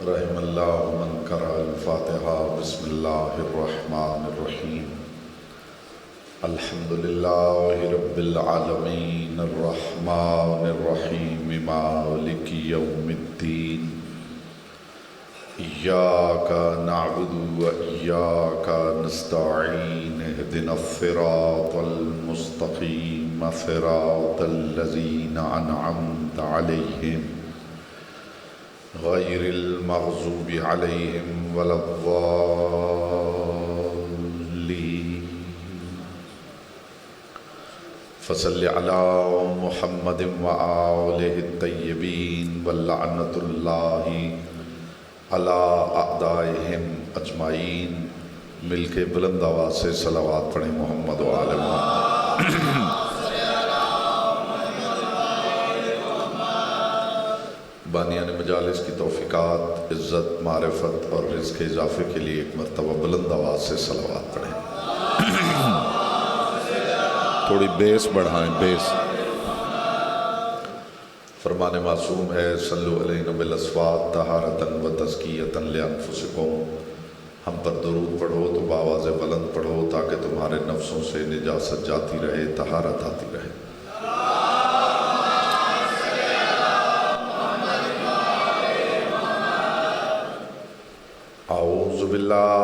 رحم اللہ من قرأ الفاتحہ بسم اللہ الرحمن الرحیم الحمد للہ رب العالمین الرحمن الرحیم مالک یوم الدین ایاک نعبد و ایاک نستعین اہدنا الصراط المستقیم صراط الذین انعمت علیہم غیر المغضوب علیہم ولا الضالین فصل علی محمد وآلہ الطیبین ولعنۃ اللہ علی اعدائہم اجمعین۔ مل کے بلند آواز سے صلوات پڑھیں محمد و آل محمد۔ بانیان مجالس کی توفیقات، عزت، معرفت اور رزق کے اضافے کے لیے ایک مرتبہ بلند آواز سے صلوات پڑھیں۔ تھوڑی بیس بڑھائیں، بیس۔ فرمان معصوم ہے صلو علیہ بالاصوات طہارۃ و تزکیۃ لانفسکم۔ ہم پر درود پڑھو تو بآواز بلند پڑھو تاکہ تمہارے نفسوں سے نجاست جاتی رہے، طہارت آتی رہے۔ اعوذ باللہ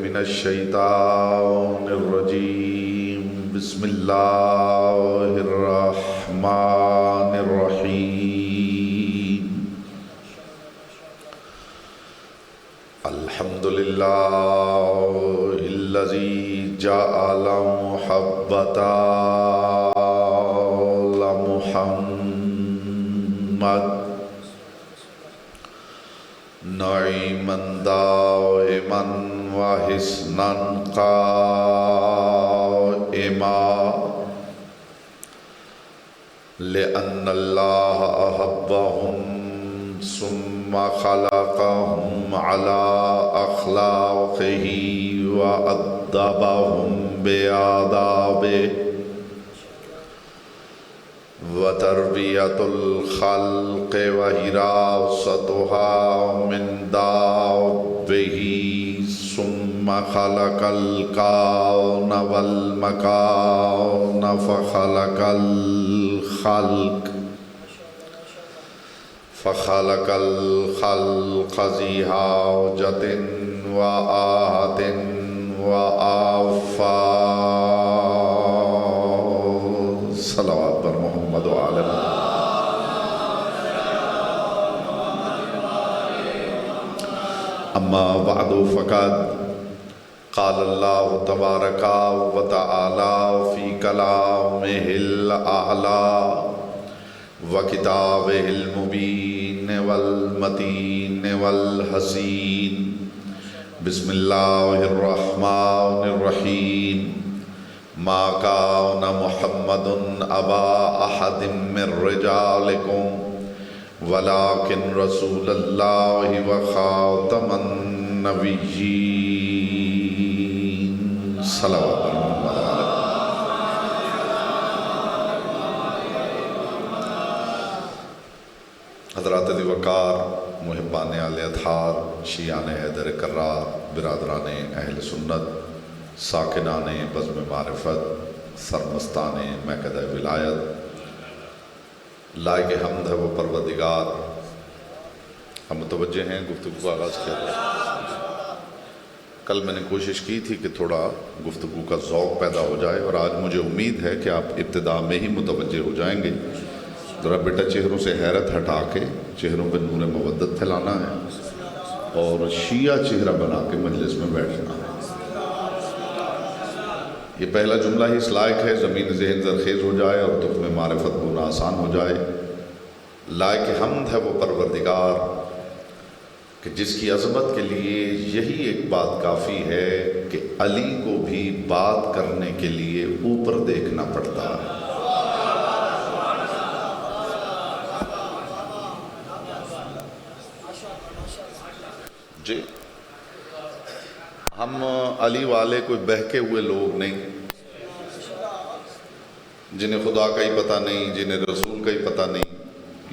من الشیطان الرجیم، بسم اللہ الرحمن الرحیم۔ الحمد للہ الذی جعل محبتا لمحمد نعیما دائما وحسنا قائما، لأن اللہ أحبهم ثم خلقهم على أخلاقه وأدبهم بآدابه، وتربیۃ الخلق وحراستها من دابه، ثم خلق الکون والمکان فخلق الخلق ذی حاجۃ وآہۃ وآفات۔ صلوات پر محمد و آل محمد۔ اما بعد فقد قال اللہ تبارک و تعالی فی کلامہ الاعلی وکتابہ المبین والمتین والحسین۔ بسم اللہ الرحمن الرحیم۔ ما کان محمد ابا احد من رجالکم ولکن رسول اللہ وخاتم النبیین۔ صلوات پر محمد علیہ۔ حضرات ذی وقار، محبان آل اطہار، شیعان حیدر کرار، برادران اہل سنت، ساکنان بزم معرفت، سرمستان میکدہ ولایت، لائق حمد ہے وہ پروردگار۔ ہم متوجہ ہیں گفتگو کا آغاز کیا تھا۔ کل میں نے کوشش کی تھی کہ تھوڑا گفتگو کا ذوق پیدا ہو جائے، اور آج مجھے امید ہے کہ آپ ابتدا میں ہی متوجہ ہو جائیں گے۔ ذرا بیٹا چہروں سے حیرت ہٹا کے چہروں پہ نور مودت پھیلانا ہے، اور شیعہ چہرہ بنا کے مجلس میں بیٹھنا ہے۔ یہ پہلا جملہ ہی اس لائق ہے زمین ذہن زرخیز ہو جائے اور تخم معرفت بونا آسان ہو جائے۔ لائق حمد ہے وہ پروردگار کہ جس کی عظمت کے لیے یہی ایک بات کافی ہے کہ علی کو بھی بات کرنے کے لیے اوپر دیکھنا پڑتا ہے۔ جی، ہم علی والے کوئی بہکے ہوئے لوگ نہیں، جنہیں خدا کا ہی پتہ نہیں، جنہیں رسول کا ہی پتہ نہیں،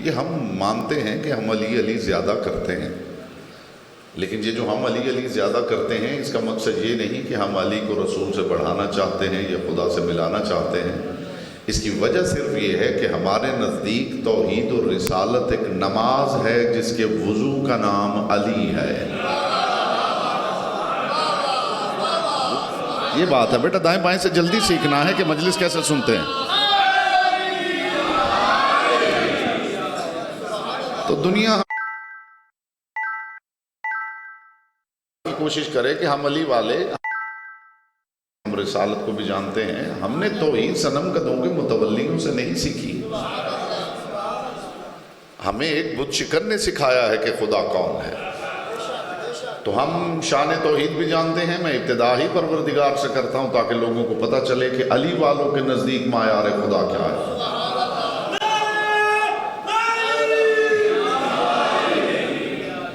یہ ہم مانتے ہیں کہ ہم علی علی زیادہ کرتے ہیں، لیکن یہ جو ہم علی علی زیادہ کرتے ہیں اس کا مقصد یہ نہیں کہ ہم علی کو رسول سے بڑھانا چاہتے ہیں یا خدا سے ملانا چاہتے ہیں۔ اس کی وجہ صرف یہ ہے کہ ہمارے نزدیک توحید اور رسالت ایک نماز ہے جس کے وضو کا نام علی ہے۔ یہ بات ہے بیٹا، دائیں بائیں سے جلدی سیکھنا ہے کہ مجلس کیسے سنتے ہیں۔ تو دنیا کی کوشش کرے کہ ہم علی والے، ہم رسالت کو بھی جانتے ہیں، ہم نے توحید صنم قدوں کے متولیوں سے نہیں سیکھی، ہمیں ایک بت شکن نے سکھایا ہے کہ خدا کون ہے۔ تو ہم شان توحید بھی جانتے ہیں، میں ابتدا ہی پروردگار سے کرتا ہوں تاکہ لوگوں کو پتہ چلے کہ علی والوں کے نزدیک معیار خدا کیا ہے۔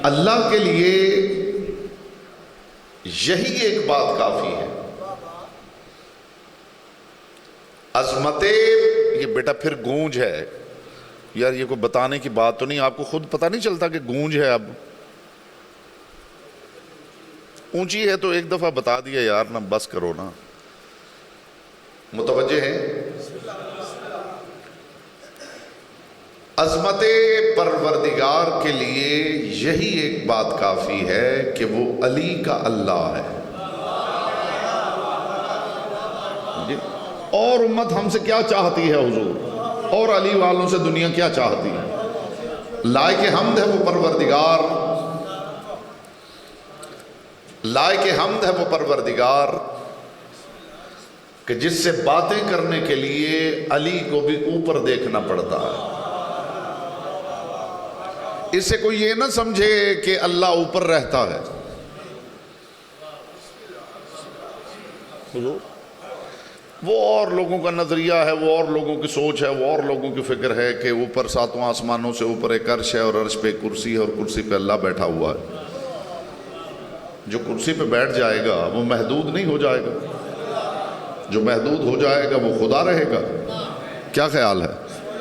اللہ کے لیے یہی ایک بات کافی ہے، عظمت، یہ بیٹا پھر گونج ہے یار، یہ کوئی بتانے کی بات تو نہیں، آپ کو خود پتہ نہیں چلتا کہ گونج ہے؟ اب اونچی ہے تو ایک دفعہ بتا دیا یار، نا بس کرو نا، متوجہ ہیں؟ عظمت پروردگار کے لیے یہی ایک بات کافی ہے کہ وہ علی کا اللہ ہے۔ اور امت ہم سے کیا چاہتی ہے حضور، اور علی والوں سے دنیا کیا چاہتی ہے؟ لائق حمد ہے وہ پروردگار، لائق حمد ہے وہ پروردگار کہ جس سے باتیں کرنے کے لیے علی کو بھی اوپر دیکھنا پڑتا ہے۔ اس سے کوئی یہ نہ سمجھے کہ اللہ اوپر رہتا ہے، وہ اور لوگوں کا نظریہ ہے، وہ اور لوگوں کی سوچ ہے، وہ اور لوگوں کی فکر ہے کہ اوپر ساتواں آسمانوں سے اوپر ایک عرش ہے اور عرش پہ کرسی ہے اور کرسی پہ اللہ بیٹھا ہوا ہے۔ جو کرسی پہ بیٹھ جائے گا وہ محدود نہیں ہو جائے گا، جو محدود ہو جائے گا وہ خدا رہے گا۔ کیا خیال ہے؟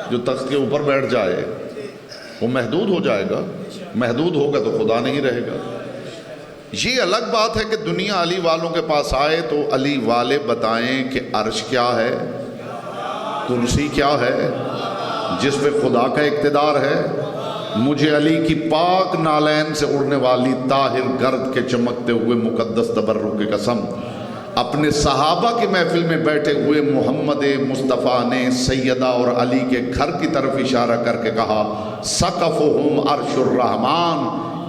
جو تخت کے اوپر بیٹھ جائے وہ محدود ہو جائے گا، محدود ہوگا تو خدا نہیں رہے گا۔ یہ الگ بات ہے کہ دنیا علی والوں کے پاس آئے تو علی والے بتائیں کہ عرش کیا ہے، کرسی کیا ہے، جس پہ خدا کا اقتدار ہے۔ مجھے علی کی پاک نالین سے اڑنے والی طاہر گرد کے چمکتے ہوئے مقدس تبرک کی قسم، اپنے صحابہ کی محفل میں بیٹھے ہوئے محمد مصطفیٰ نے سیدہ اور علی کے گھر کی طرف اشارہ کر کے کہا، سقفہم عرش الرحمن،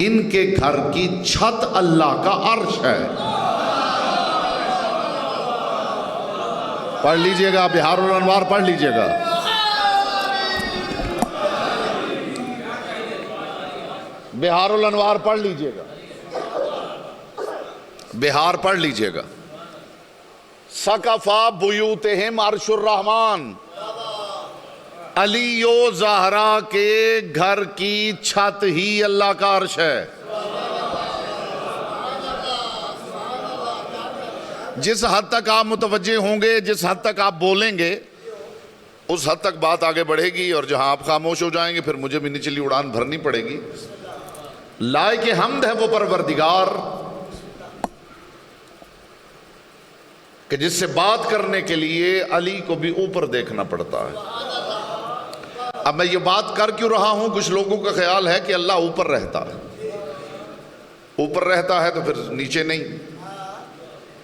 ان کے گھر کی چھت اللہ کا عرش ہے۔ پڑھ لیجئے گا، بہار الانوار پڑھ لیجئے گا۔ بہار الانوار پڑھ لیجئے گا، بہار پڑھ لیجئے گا۔ سقفا بیوتہم عرش الرحمن، علی و زہرا کے گھر کی چھت ہی اللہ کا عرش ہے۔ جس حد تک آپ متوجہ ہوں گے، جس حد تک آپ بولیں گے، اس حد تک بات آگے بڑھے گی، اور جہاں آپ خاموش ہو جائیں گے پھر مجھے بھی نچلی اڑان بھرنی پڑے گی۔ لائق حمد ہے وہ پروردگار کہ جس سے بات کرنے کے لیے علی کو بھی اوپر دیکھنا پڑتا ہے۔ اب میں یہ بات کر کیوں رہا ہوں؟ کچھ لوگوں کا خیال ہے کہ اللہ اوپر رہتا ہے، اوپر رہتا ہے تو پھر نیچے نہیں،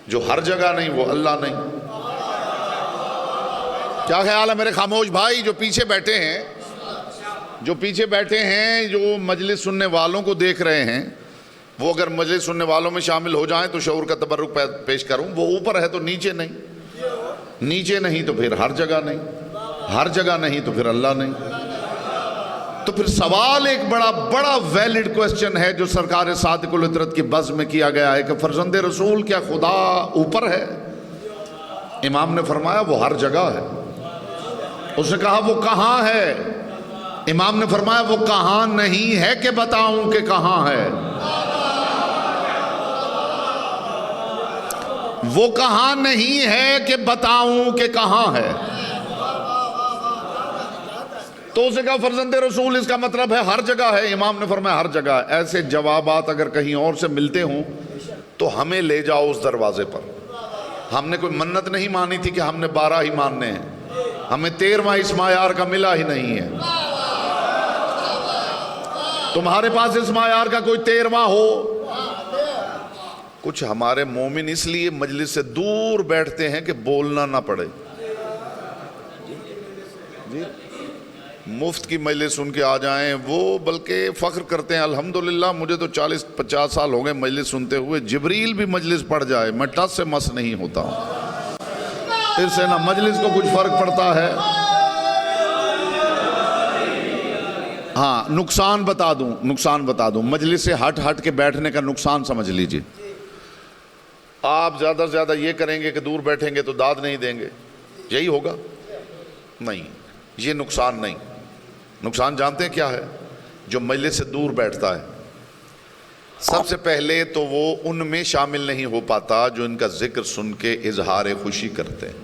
جو ہر جگہ نہیں وہ اللہ نہیں۔ کیا خیال ہے میرے خاموش بھائی جو پیچھے بیٹھے ہیں، جو پیچھے بیٹھے ہیں، جو مجلس سننے والوں کو دیکھ رہے ہیں، وہ اگر مجلس سننے والوں میں شامل ہو جائیں تو شعور کا تبرک پیش کروں، وہ اوپر ہے تو نیچے نہیں، نیچے نہیں تو پھر ہر جگہ نہیں، ہر جگہ نہیں تو پھر اللہ نہیں۔ تو پھر سوال ایک بڑا ویلڈ کوسچن ہے جو سرکار صادق العطرت کی بزم میں کیا گیا ہے کہ فرزند رسول کیا خدا اوپر ہے؟ امام نے فرمایا وہ ہر جگہ ہے۔ اس نے کہا وہ کہاں ہے؟ امام نے فرمایا وہ کہاں نہیں ہے کہ بتاؤں کہ کہاں ہے، وہ کہاں نہیں ہے کہ بتاؤں کہ کہاں ہے۔ تو اسے کہا فرزند رسول اس کا مطلب ہے ہر جگہ ہے؟ امام نے فرمایا ہر جگہ ہے۔ ایسے جوابات اگر کہیں اور سے ملتے ہوں تو ہمیں لے جاؤ اس دروازے پر۔ ہم نے کوئی منت نہیں مانی تھی کہ ہم نے 12 ہی ماننے ہیں، ہمیں 13واں اسماء یار کا ملا ہی نہیں ہے۔ تمہارے پاس اسماء یار کا کوئی 13واں ہو؟ کچھ ہمارے مومن اس لیے مجلس سے دور بیٹھتے ہیں کہ بولنا نہ پڑے۔ مفت کی مجلس سن کے آ جائیں وہ بلکہ فخر کرتے ہیں الحمدللہ مجھے تو 40-50 سال ہو گئے مجلس سنتے ہوئے، جبریل بھی مجلس پڑھ جائے میں ٹس سے مس نہیں ہوتا ہوں۔ پھر سے نہ مجلس کو کچھ فرق پڑتا ہے۔ ہاں نقصان بتا دوں مجلس سے ہٹ کے بیٹھنے کا نقصان سمجھ لیجئے۔ آپ زیادہ سے زیادہ یہ کریں گے کہ دور بیٹھیں گے تو داد نہیں دیں گے، یہی ہوگا؟ نہیں، یہ نقصان نہیں۔ نقصان جانتے ہیں کیا ہے؟ جو مجلس سے دور بیٹھتا ہے سب سے پہلے تو وہ ان میں شامل نہیں ہو پاتا جو ان کا ذکر سن کے اظہار خوشی کرتے ہیں،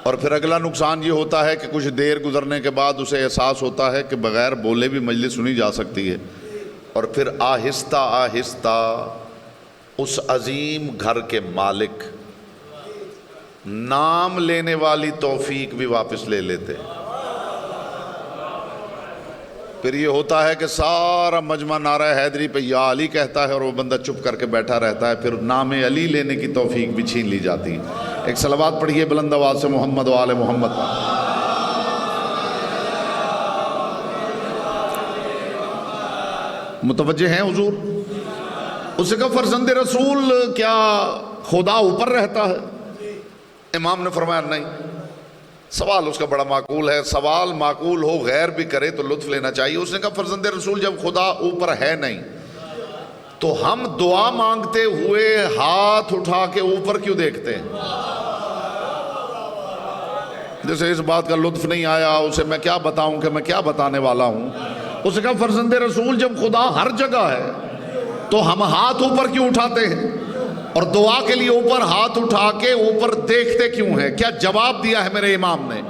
اور پھر اگلا نقصان یہ ہوتا ہے کہ کچھ دیر گزرنے کے بعد اسے احساس ہوتا ہے کہ بغیر بولے بھی مجلس سنی جا سکتی ہے، اور پھر آہستہ آہستہ اس عظیم گھر کے مالک نام لینے والی توفیق بھی واپس لے لیتے ہیں۔ پھر یہ ہوتا ہے کہ سارا مجمع نعرہ حیدری پہ یا علی کہتا ہے اور وہ بندہ چپ کر کے بیٹھا رہتا ہے، پھر نام علی لینے کی توفیق بھی چھین لی جاتی ہے۔ ایک صلوات پڑھیے بلند آواز سے محمد و آل محمد۔ متوجہ ہیں حضور؟ اسے کہا فرزند رسول کیا خدا اوپر رہتا ہے؟ امام نے فرمایا نہیں۔ سوال اس کا بڑا معقول ہے، سوال معقول ہو غیر بھی کرے تو لطف لینا چاہیے۔ اس نے کہا فرزند رسول جب خدا اوپر ہے نہیں تو ہم دعا مانگتے ہوئے ہاتھ اٹھا کے اوپر کیوں دیکھتے ہیں؟ جیسے اس بات کا لطف نہیں آیا اسے میں کیا بتاؤں کہ میں کیا بتانے والا ہوں۔ اس نے کہا فرزند رسول جب خدا ہر جگہ ہے تو ہم ہاتھ اوپر کیوں اٹھاتے ہیں اور دعا کے لیے اوپر ہاتھ اٹھا کے اوپر دیکھتے کیوں ہیں؟ کیا جواب دیا ہے میرے امام نے؟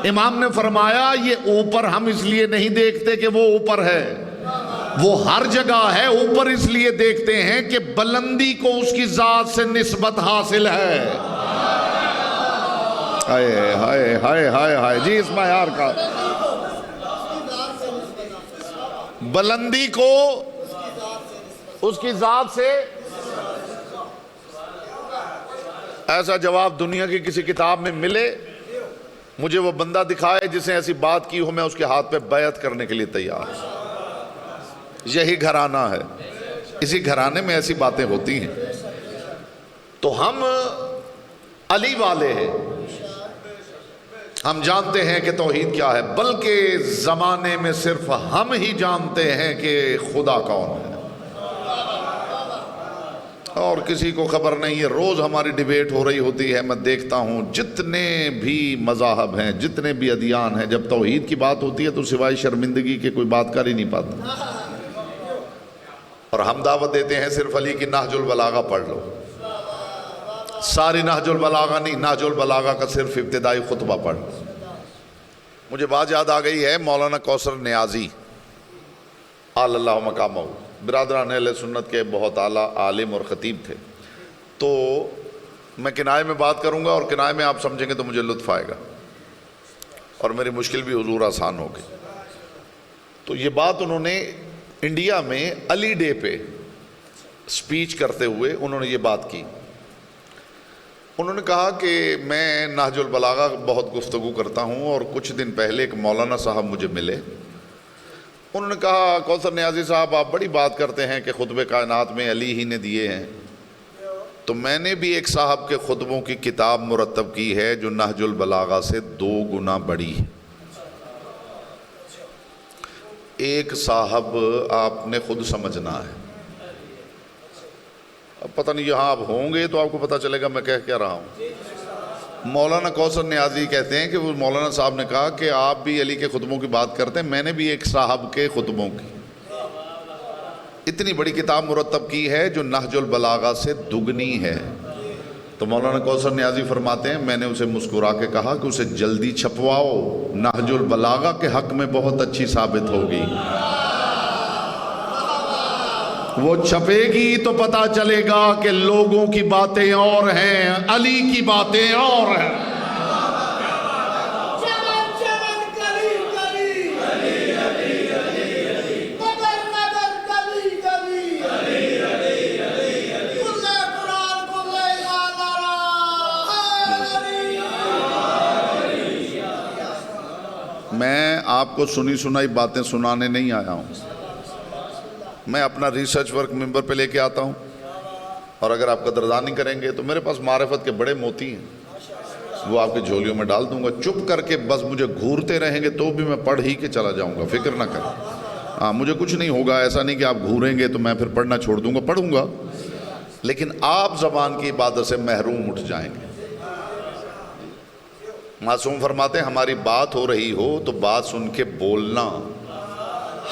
امام نے فرمایا یہ اوپر ہم اس لیے نہیں دیکھتے کہ وہ اوپر ہے، وہ ہر جگہ ہے۔ اوپر اس لیے دیکھتے ہیں کہ بلندی کو اس کی ذات سے نسبت حاصل ہے۔ ہائے ہائے ہائے ہائے ہائے جی اسماء یار کا بلندی کو اس کی ذات سے، ایسا جواب دنیا کی کسی کتاب میں ملے مجھے وہ بندہ دکھائے جس نے ایسی بات کی ہو، میں اس کے ہاتھ پہ بیعت کرنے کے لیے تیار ہوں۔ یہی گھرانہ ہے، اسی گھرانے میں ایسی باتیں ہوتی ہیں۔ تو ہم علی والے ہیں، ہم جانتے ہیں کہ توحید کیا ہے، بلکہ زمانے میں صرف ہم ہی جانتے ہیں کہ خدا کون ہے، اور کسی کو خبر نہیں ہے۔ روز ہماری ڈیبیٹ ہو رہی ہوتی ہے، میں دیکھتا ہوں جتنے بھی مذاہب ہیں، جتنے بھی ادیان ہیں، جب توحید کی بات ہوتی ہے تو سوائے شرمندگی کے کوئی بات کر ہی نہیں پاتا، اور ہم دعوت دیتے ہیں صرف علی کی نہج البلاغہ پڑھ لو۔ ساری نہج البلاغہ نہیں، نہج البلاغہ کا صرف ابتدائی خطبہ پڑھ لو۔ مجھے بات یاد آ گئی ہے، مولانا کوثر نیازی آل اللہ مقامہ، برادران اہل سنت کے بہت اعلیٰ عالم اور خطیب تھے۔ تو میں کنائے میں بات کروں گا اور کنائے میں آپ سمجھیں گے تو مجھے لطف آئے گا اور میری مشکل بھی حضور آسان ہوگی۔ تو یہ بات انہوں نے انڈیا میں علی ڈے پہ سپیچ کرتے ہوئے انہوں نے یہ بات کی۔ انہوں نے کہا کہ میں نہج البلاغہ بہت گفتگو کرتا ہوں، اور کچھ دن پہلے ایک مولانا صاحب مجھے ملے۔ انہوں نے کہا کوثر نیازی صاحب آپ بڑی بات کرتے ہیں کہ خطبے کائنات میں علی ہی نے دیے ہیں، تو میں نے بھی ایک صاحب کے خطبوں کی کتاب مرتب کی ہے جو نہج البلاغہ سے 2 گنا بڑی ہے۔ ایک صاحب آپ نے خود سمجھنا ہے، اب پتہ نہیں یہاں آپ ہوں گے تو آپ کو پتہ چلے گا میں کہہ کیا رہا ہوں۔ مولانا کوثر نیازی کہتے ہیں کہ وہ مولانا صاحب نے کہا کہ آپ بھی علی کے خطبوں کی بات کرتے ہیں، میں نے بھی ایک صاحب کے خطبوں کی اتنی بڑی کتاب مرتب کی ہے جو نہج البلاغہ سے 2 گنی ہے۔ تو مولانا کوثر نیازی فرماتے ہیں میں نے اسے مسکرا کے کہا کہ اسے جلدی چھپواؤ، نہج البلاغہ کے حق میں بہت اچھی ثابت ہوگی، وہ چھپے گی تو پتا چلے گا کہ لوگوں کی باتیں اور ہیں، علی کی باتیں اور ہیں۔ میں آپ کو سنی سنائی باتیں سنانے نہیں آیا ہوں، میں اپنا ریسرچ ورک ممبر پہ لے کے آتا ہوں، اور اگر آپ قدردانی کریں گے تو میرے پاس معرفت کے بڑے موتی ہیں، وہ آپ کی جھولیوں میں ڈال دوں گا، چپ کر کے بس مجھے گھورتے رہیں گے تو بھی میں پڑھ ہی کے چلا جاؤں گا، فکر نہ کریں۔ ہاں مجھے کچھ نہیں ہوگا، ایسا نہیں کہ آپ گھوریں گے تو میں پھر پڑھنا چھوڑ دوں گا، پڑھوں گا، لیکن آپ زبان کی عبادت سے محروم اٹھ جائیں گے۔ معصوم فرماتے ہیں ہماری بات ہو رہی ہو تو بات سن کے بولنا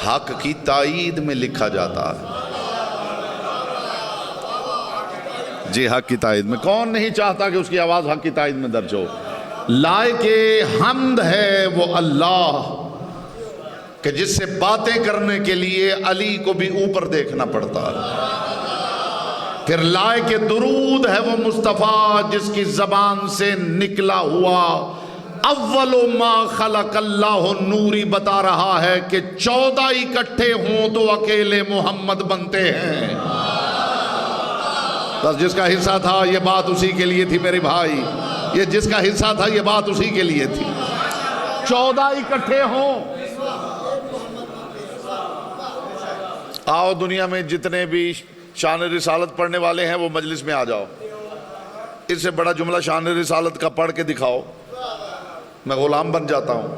حق کی تائید میں لکھا جاتا ہے۔ جی حق کی تائید میں، کون نہیں چاہتا کہ اس کی آواز حق کی تائید میں درج ہو؟ لائق حمد ہے وہ اللہ کہ جس سے باتیں کرنے کے لیے علی کو بھی اوپر دیکھنا پڑتا ہے، پھر لائق درود ہے وہ مصطفیٰ جس کی زبان سے نکلا ہوا اول ما خلق اللہ نوری بتا رہا ہے کہ 14 اکٹھے ہوں تو اکیلے محمد بنتے ہیں۔ بس جس کا حصہ تھا یہ بات اسی کے لیے تھی میرے بھائی، یہ جس کا حصہ تھا یہ بات اسی کے لیے تھی۔ 14 اکٹھے ہوں، آؤ دنیا میں جتنے بھی شان رسالت پڑھنے والے ہیں وہ مجلس میں آ جاؤ، اس سے بڑا جملہ شان رسالت کا پڑھ کے دکھاؤ، میں غلام بن جاتا ہوں۔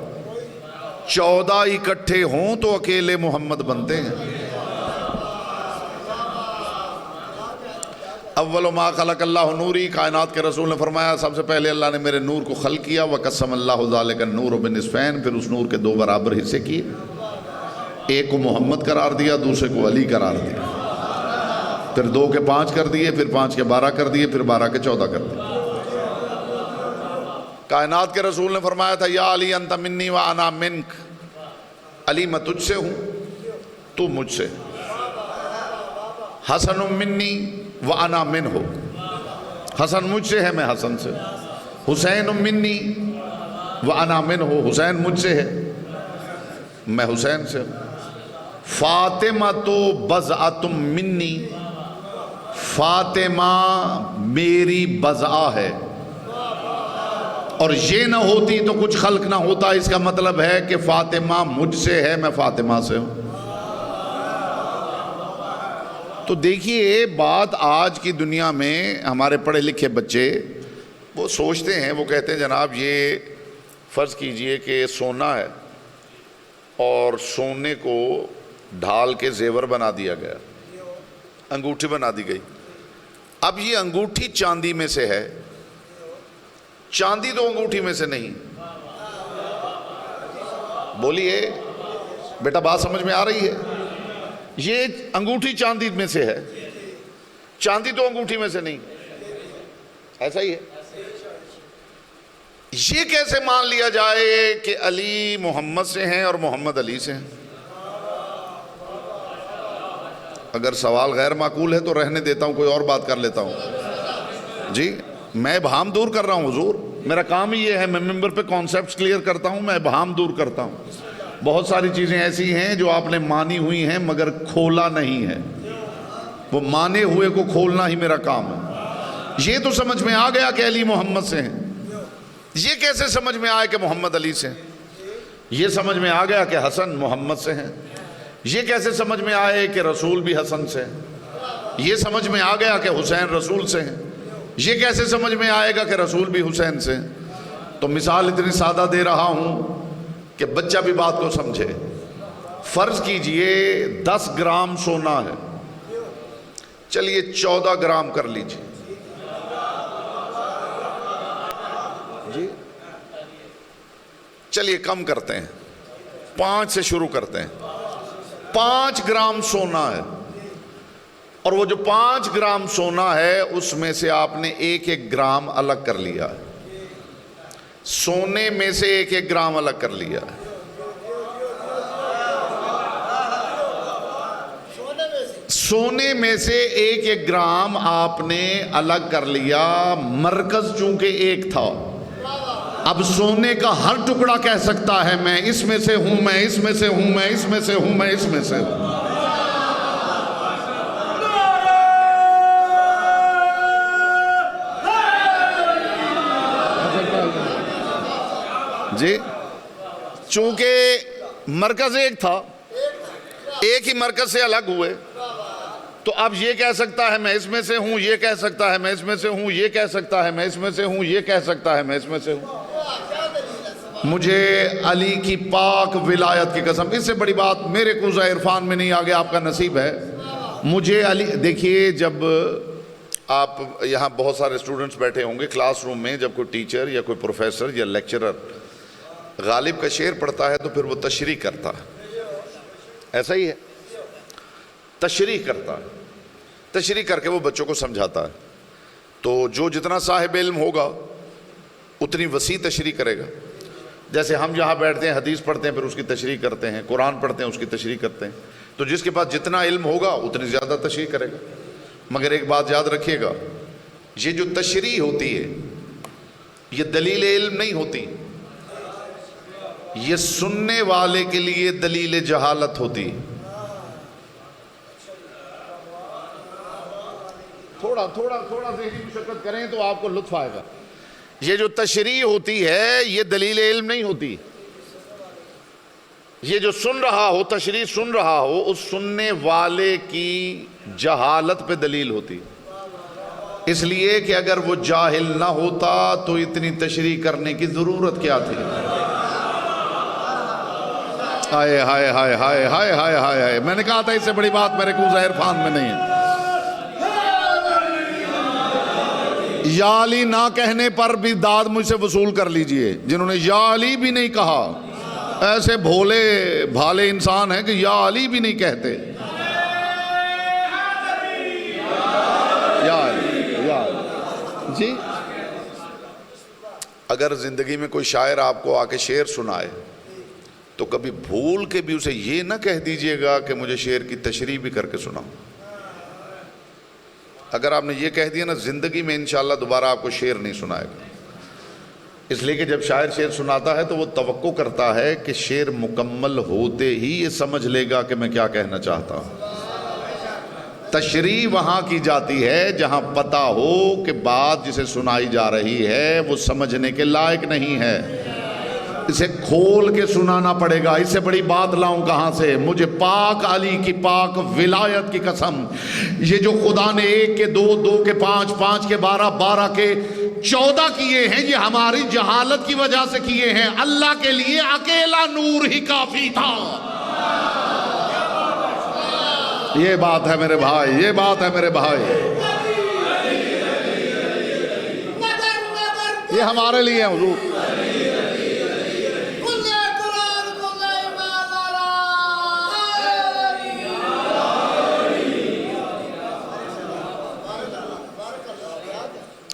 14 اکٹھے ہوں تو اکیلے محمد بنتے ہیں۔ اول ما خلق اللہ نوری، کائنات کے رسول نے فرمایا سب سے پہلے اللہ نے میرے نور کو خلق کیا، وقسم اللہ ذالک النور بنصفین، پھر اس نور کے 2 برابر حصے کیے، ایک کو محمد قرار دیا، دوسرے کو علی قرار دیا، پھر 2 کے 5 کر دیے، پھر 5 کے 12 کر دیے، پھر 12 کے 14 کر دیے۔ کائنات کے رسول نے فرمایا تھا یا علی انت منی و انا منک، علی میں تجھ سے ہوں تو مجھ سے، حسن منی و انا منہ، حسن مجھ سے ہے میں حسن سے، حسین منی و انا منہ، حسین مجھ سے ہے میں حسین سے ہوں، فاطمہ تو بضعۃ منی، فاطمہ میری بضعہ ہے، اور یہ نہ ہوتی تو کچھ خلق نہ ہوتا، اس کا مطلب ہے کہ فاطمہ مجھ سے ہے میں فاطمہ سے ہوں۔ تو دیکھیے بات آج کی دنیا میں ہمارے پڑھے لکھے بچے وہ سوچتے ہیں، وہ کہتے ہیں جناب یہ فرض کیجئے کہ سونا ہے اور سونے کو ڈھال کے زیور بنا دیا گیا، انگوٹھی بنا دی گئی، اب یہ انگوٹھی چاندی میں سے ہے، چاندی تو انگوٹھی میں سے نہیں، بولیے بیٹا بات سمجھ میں آ رہی ہے؟ یہ انگوٹھی چاندی میں سے ہے، چاندی تو انگوٹھی میں سے نہیں، ایسا ہی ہے۔ یہ کیسے مان لیا جائے کہ علی محمد سے ہیں اور محمد علی سے ہیں؟ اگر سوال غیر معقول ہے تو رہنے دیتا ہوں، کوئی اور بات کر لیتا ہوں۔ جی میں ابہام دور کر رہا ہوں حضور، میرا کام ہی یہ ہے، میں ممبر پہ کانسیپٹس کلیئر کرتا ہوں، میں ابہام دور کرتا ہوں۔ بہت ساری چیزیں ایسی ہیں جو آپ نے مانی ہوئی ہیں مگر کھولا نہیں ہے، وہ مانے ہوئے کو کھولنا ہی میرا کام ہے۔ یہ تو سمجھ میں آ گیا کہ علی محمد سے ہیں، یہ کیسے سمجھ میں آئے کہ محمد علی سے ہیں؟ یہ سمجھ میں آ گیا کہ حسن محمد سے ہیں، یہ کیسے سمجھ میں آئے کہ رسول بھی حسن سے ہیں؟ یہ سمجھ میں آ گیا کہ حسین رسول سے ہیں، یہ کیسے سمجھ میں آئے گا کہ رسول بھی حسین سے ہیں؟ تو مثال اتنی سادہ دے رہا ہوں کہ بچہ بھی بات کو سمجھے۔ فرض کیجئے 10 گرام سونا ہے، چلیے 14 گرام کر لیجئے، جی چلیے کم کرتے ہیں، 5 سے شروع کرتے ہیں، 5 گرام سونا ہے، اور وہ جو 5 گرام سونا ہے اس میں سے آپ نے 1-1 گرام الگ کر لیا، سونے میں سے 1-1 گرام الگ کر لیا، سونے میں سے 1-1 گرام آپ نے الگ کر لیا۔ مرکز چونکہ ایک تھا، اب سونے کا ہر ٹکڑا کہہ سکتا ہے میں اس میں سے ہوں، میں اس میں سے ہوں، میں اس میں سے ہوں، میں اس میں سے ہوں۔ جی چونکہ مرکز ایک تھا، ایک ہی مرکز سے الگ ہوئے، تو اب یہ کہہ سکتا ہے میں اس میں سے ہوں، یہ کہہ سکتا ہے میں اس میں سے ہوں، یہ کہہ سکتا ہے میں اس میں سے ہوں، یہ کہہ سکتا ہے میں اس میں سے ہوں۔ مجھے علی کی پاک ولایت کی قسم، اس سے بڑی بات میرے کوزہ عرفان میں نہیں آگے، آپ کا نصیب ہے۔ مجھے علی، دیکھیے جب آپ یہاں بہت سارے اسٹوڈنٹس بیٹھے ہوں گے کلاس روم میں، جب کوئی ٹیچر یا کوئی پروفیسر یا لیکچرر غالب کا شعر پڑھتا ہے تو پھر وہ تشریح کرتا ہے، ایسا ہی ہے، تشریح کرتا ہے، تشریح کر کے وہ بچوں کو سمجھاتا ہے۔ تو جو جتنا صاحب علم ہوگا اتنی وسیع تشریح کرے گا۔ جیسے ہم جہاں بیٹھتے ہیں حدیث پڑھتے ہیں، پھر اس کی تشریح کرتے ہیں، قرآن پڑھتے ہیں اس کی تشریح کرتے ہیں، تو جس کے پاس جتنا علم ہوگا اتنی زیادہ تشریح کرے گا۔ مگر ایک بات یاد رکھیے گا، یہ جو تشریح ہوتی ہے یہ دلیل علم نہیں ہوتی، یہ سننے والے کے لیے دلیل جہالت ہوتی۔ تھوڑا ذہنی مشقت کریں تو آپ کو لطف آئے گا۔ یہ جو تشریح ہوتی ہے یہ دلیل علم نہیں ہوتی، یہ جو سن رہا ہو، تشریح سن رہا ہو، اس سننے والے کی جہالت پہ دلیل ہوتی۔ اس لیے کہ اگر وہ جاہل نہ ہوتا تو اتنی تشریح کرنے کی ضرورت کیا تھی؟ ہائے ہائے ہائے ہائے ہائے ہائے ہائے، میں نے کہا تھا اس سے بڑی بات میرے کوزہ عرفان میں نہیں ہے۔ یا علی نہ کہنے پر بھی داد مجھ سے وصول کر لیجئے، جنہوں نے یا علی بھی نہیں کہا، ایسے بھولے بھالے انسان ہیں کہ یا علی بھی نہیں کہتے۔ یا علی، یا علی جی، اگر زندگی میں کوئی شاعر آپ کو آ کے شعر سنائے تو کبھی بھول کے بھی اسے یہ نہ کہہ دیجئے گا کہ مجھے شعر کی تشریح بھی کر کے سناؤ۔ اگر آپ نے یہ کہہ دیا نا، زندگی میں انشاءاللہ دوبارہ آپ کو شعر نہیں سنائے گا۔ اس لیے کہ جب شاعر شعر سناتا ہے تو وہ توقع کرتا ہے کہ شعر مکمل ہوتے ہی یہ سمجھ لے گا کہ میں کیا کہنا چاہتا ہوں۔ تشریح وہاں کی جاتی ہے جہاں پتہ ہو کہ بات جسے سنائی جا رہی ہے وہ سمجھنے کے لائق نہیں ہے، اسے کھول کے سنانا پڑے گا۔ اس سے بڑی بات لاؤں کہاں سے؟ مجھے پاک علی کی پاک ولایت کی قسم، یہ جو خدا نے 1 کے 2، 2 کے 5، 5 کے 12، 12 کے 14 کیے ہیں، یہ ہماری جہالت کی وجہ سے کیے ہیں۔ اللہ کے لیے اکیلا نور ہی کافی تھا۔ یہ بات ہے میرے بھائی، یہ بات ہے میرے بھائی، یہ ہمارے لیے ہے حضور۔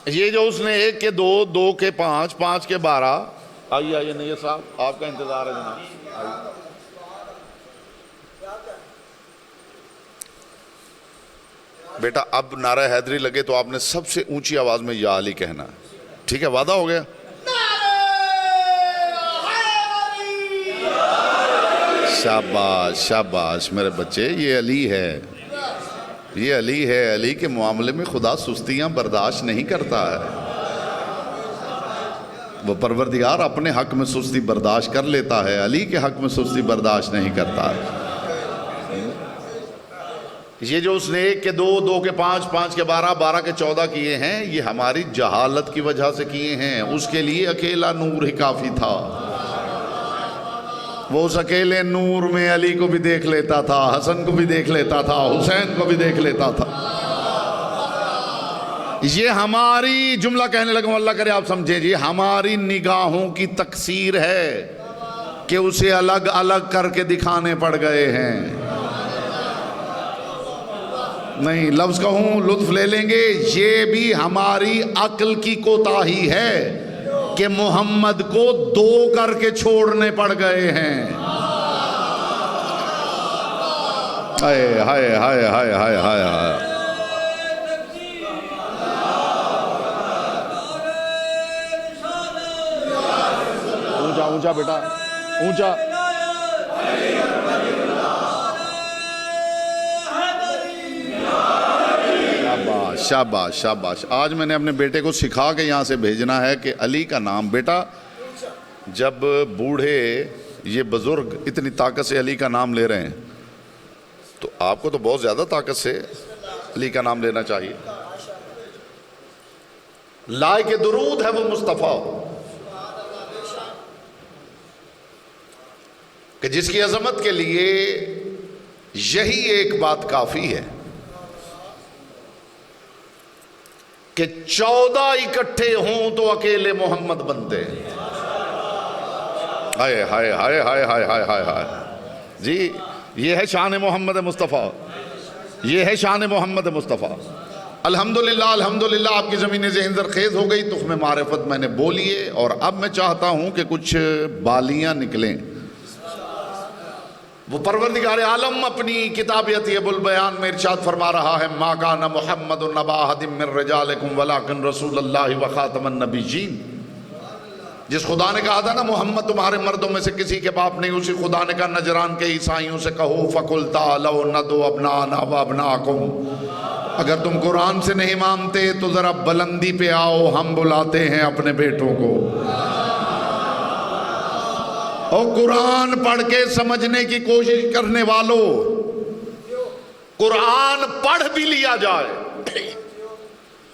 یہ جو اس نے 1 کے 2، 2 کے 5، 5 کے 12، آئیے نہیں صاحب آپ کا انتظار ہے جناب۔ بیٹا اب نعرہ حیدری لگے تو آپ نے سب سے اونچی آواز میں یا علی کہنا ہے، ٹھیک ہے؟ وعدہ ہو گیا؟ شاباش شاباش میرے بچے، یہ علی ہے، یہ علی ہے۔ علی کے معاملے میں خدا سستیاں برداشت نہیں کرتا ہے، وہ پروردگار اپنے حق میں سستی برداشت کر لیتا ہے، علی کے حق میں سستی برداشت نہیں کرتا ہے۔ یہ جو اس نے 1 کے 2، 2 کے 5، 5 کے 12، 12 کے 14 کیے ہیں، یہ ہماری جہالت کی وجہ سے کیے ہیں۔ اس کے لیے اکیلا نور ہی کافی تھا۔ وہ اس اکیلے نور میں علی کو بھی دیکھ لیتا تھا، حسن کو بھی دیکھ لیتا تھا، حسین کو بھی دیکھ لیتا تھا۔ یہ ہماری، جملہ کہنے لگا اللہ کرے آپ سمجھیں جی، ہماری نگاہوں کی تقصیر ہے کہ اسے الگ الگ کر کے دکھانے پڑ گئے ہیں۔ نہیں لفظ کہوں لطف لے لیں گے. یہ بھی ہماری عقل کی کوتاہی ہے کہ محمد کو 2 کر کے چھوڑنے پڑ گئے ہیں. ہائے ہائے ہائے ہائے ہائے ہائے ہائے. اونچا اونچا بیٹا اونچا. شاباش شاباش. آج میں نے اپنے بیٹے کو سکھا کے یہاں سے بھیجنا ہے کہ علی کا نام. بیٹا جب بوڑھے یہ بزرگ اتنی طاقت سے علی کا نام لے رہے ہیں تو آپ کو تو بہت زیادہ طاقت سے علی کا نام لینا چاہیے. لائق درود ہے وہ مصطفیٰ کہ جس کی عظمت کے لیے یہی ایک بات کافی ہے کہ 14 اکٹھے ہوں تو اکیلے محمد بنتے ہیں. ہائے ہائے ہائے ہائے ہائے ہائے ہائے ہائے. جی یہ ہے شان محمد مصطفیٰ, یہ ہے شان محمد مصطفیٰ. الحمدللہ الحمدللہ آپ کی زمین ذہن زرخیز ہو گئی. تخم معرفت میں نے بولیے اور اب میں چاہتا ہوں کہ کچھ بالیاں نکلیں. وہ پروردگار عالم اپنی کتاب یطیب البیان میں ارشاد فرما رہا ہے ما کان محمد نبا احد من رجالکم ولکن رسول اللہ وخاتم النبیین. جس خدا نے کہا تھا نا محمد تمہارے مردوں میں سے کسی کے باپ نہیں, اسی خدا نے کہا نجران کے عیسائیوں سے کہو فقل تعالوا ندعو ابناءنا وابناءکم. اگر تم قرآن سے نہیں مانتے تو ذرا بلندی پہ آؤ, ہم بلاتے ہیں اپنے بیٹوں کو. اور قرآن پڑھ کے سمجھنے کی کوشش کرنے والوں, قرآن پڑھ بھی لیا جائے,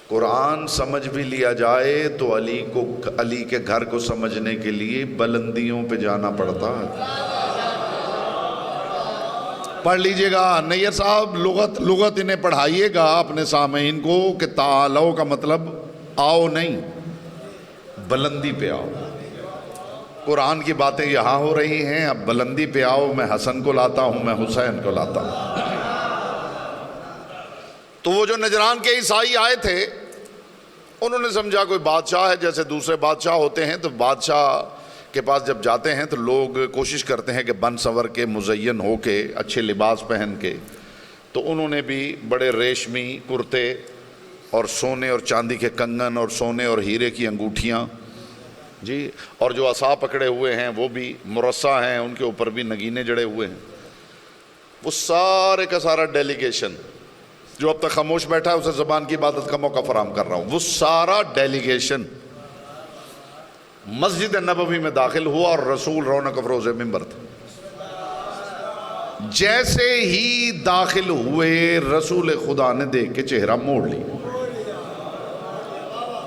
قرآن سمجھ بھی لیا جائے تو علی کے گھر کو سمجھنے کے لیے بلندیوں پہ جانا پڑتا ہے. پڑھ لیجئے گا نیر صاحب, لغت انہیں پڑھائیے گا اپنے سامعین کو کہ تعالو کا مطلب آؤ نہیں, بلندی پہ آؤ. قرآن کی باتیں یہاں ہو رہی ہیں, اب بلندی پہ آؤ. میں حسن کو لاتا ہوں, میں حسین کو لاتا ہوں. تو وہ جو نجران کے عیسائی آئے تھے انہوں نے سمجھا کوئی بادشاہ ہے, جیسے دوسرے بادشاہ ہوتے ہیں تو بادشاہ کے پاس جب جاتے ہیں تو لوگ کوشش کرتے ہیں کہ بن سور کے مزین ہو کے اچھے لباس پہن کے. تو انہوں نے بھی بڑے ریشمی کرتے اور سونے اور چاندی کے کنگن اور سونے اور ہیرے کی انگوٹھیاں جی, اور جو عصا پکڑے ہوئے ہیں وہ بھی مرصع ہیں, ان کے اوپر بھی نگینے جڑے ہوئے ہیں. وہ سارے کا سارا ڈیلیگیشن جو اب تک خاموش بیٹھا ہے اسے زبان کی عبادت کا موقع فراہم کر رہا ہوں. وہ سارا ڈیلیگیشن مسجد نبوی میں داخل ہوا اور رسول رونق افروز ممبر تھے. جیسے ہی داخل ہوئے رسول خدا نے دیکھ کے چہرہ موڑ لی.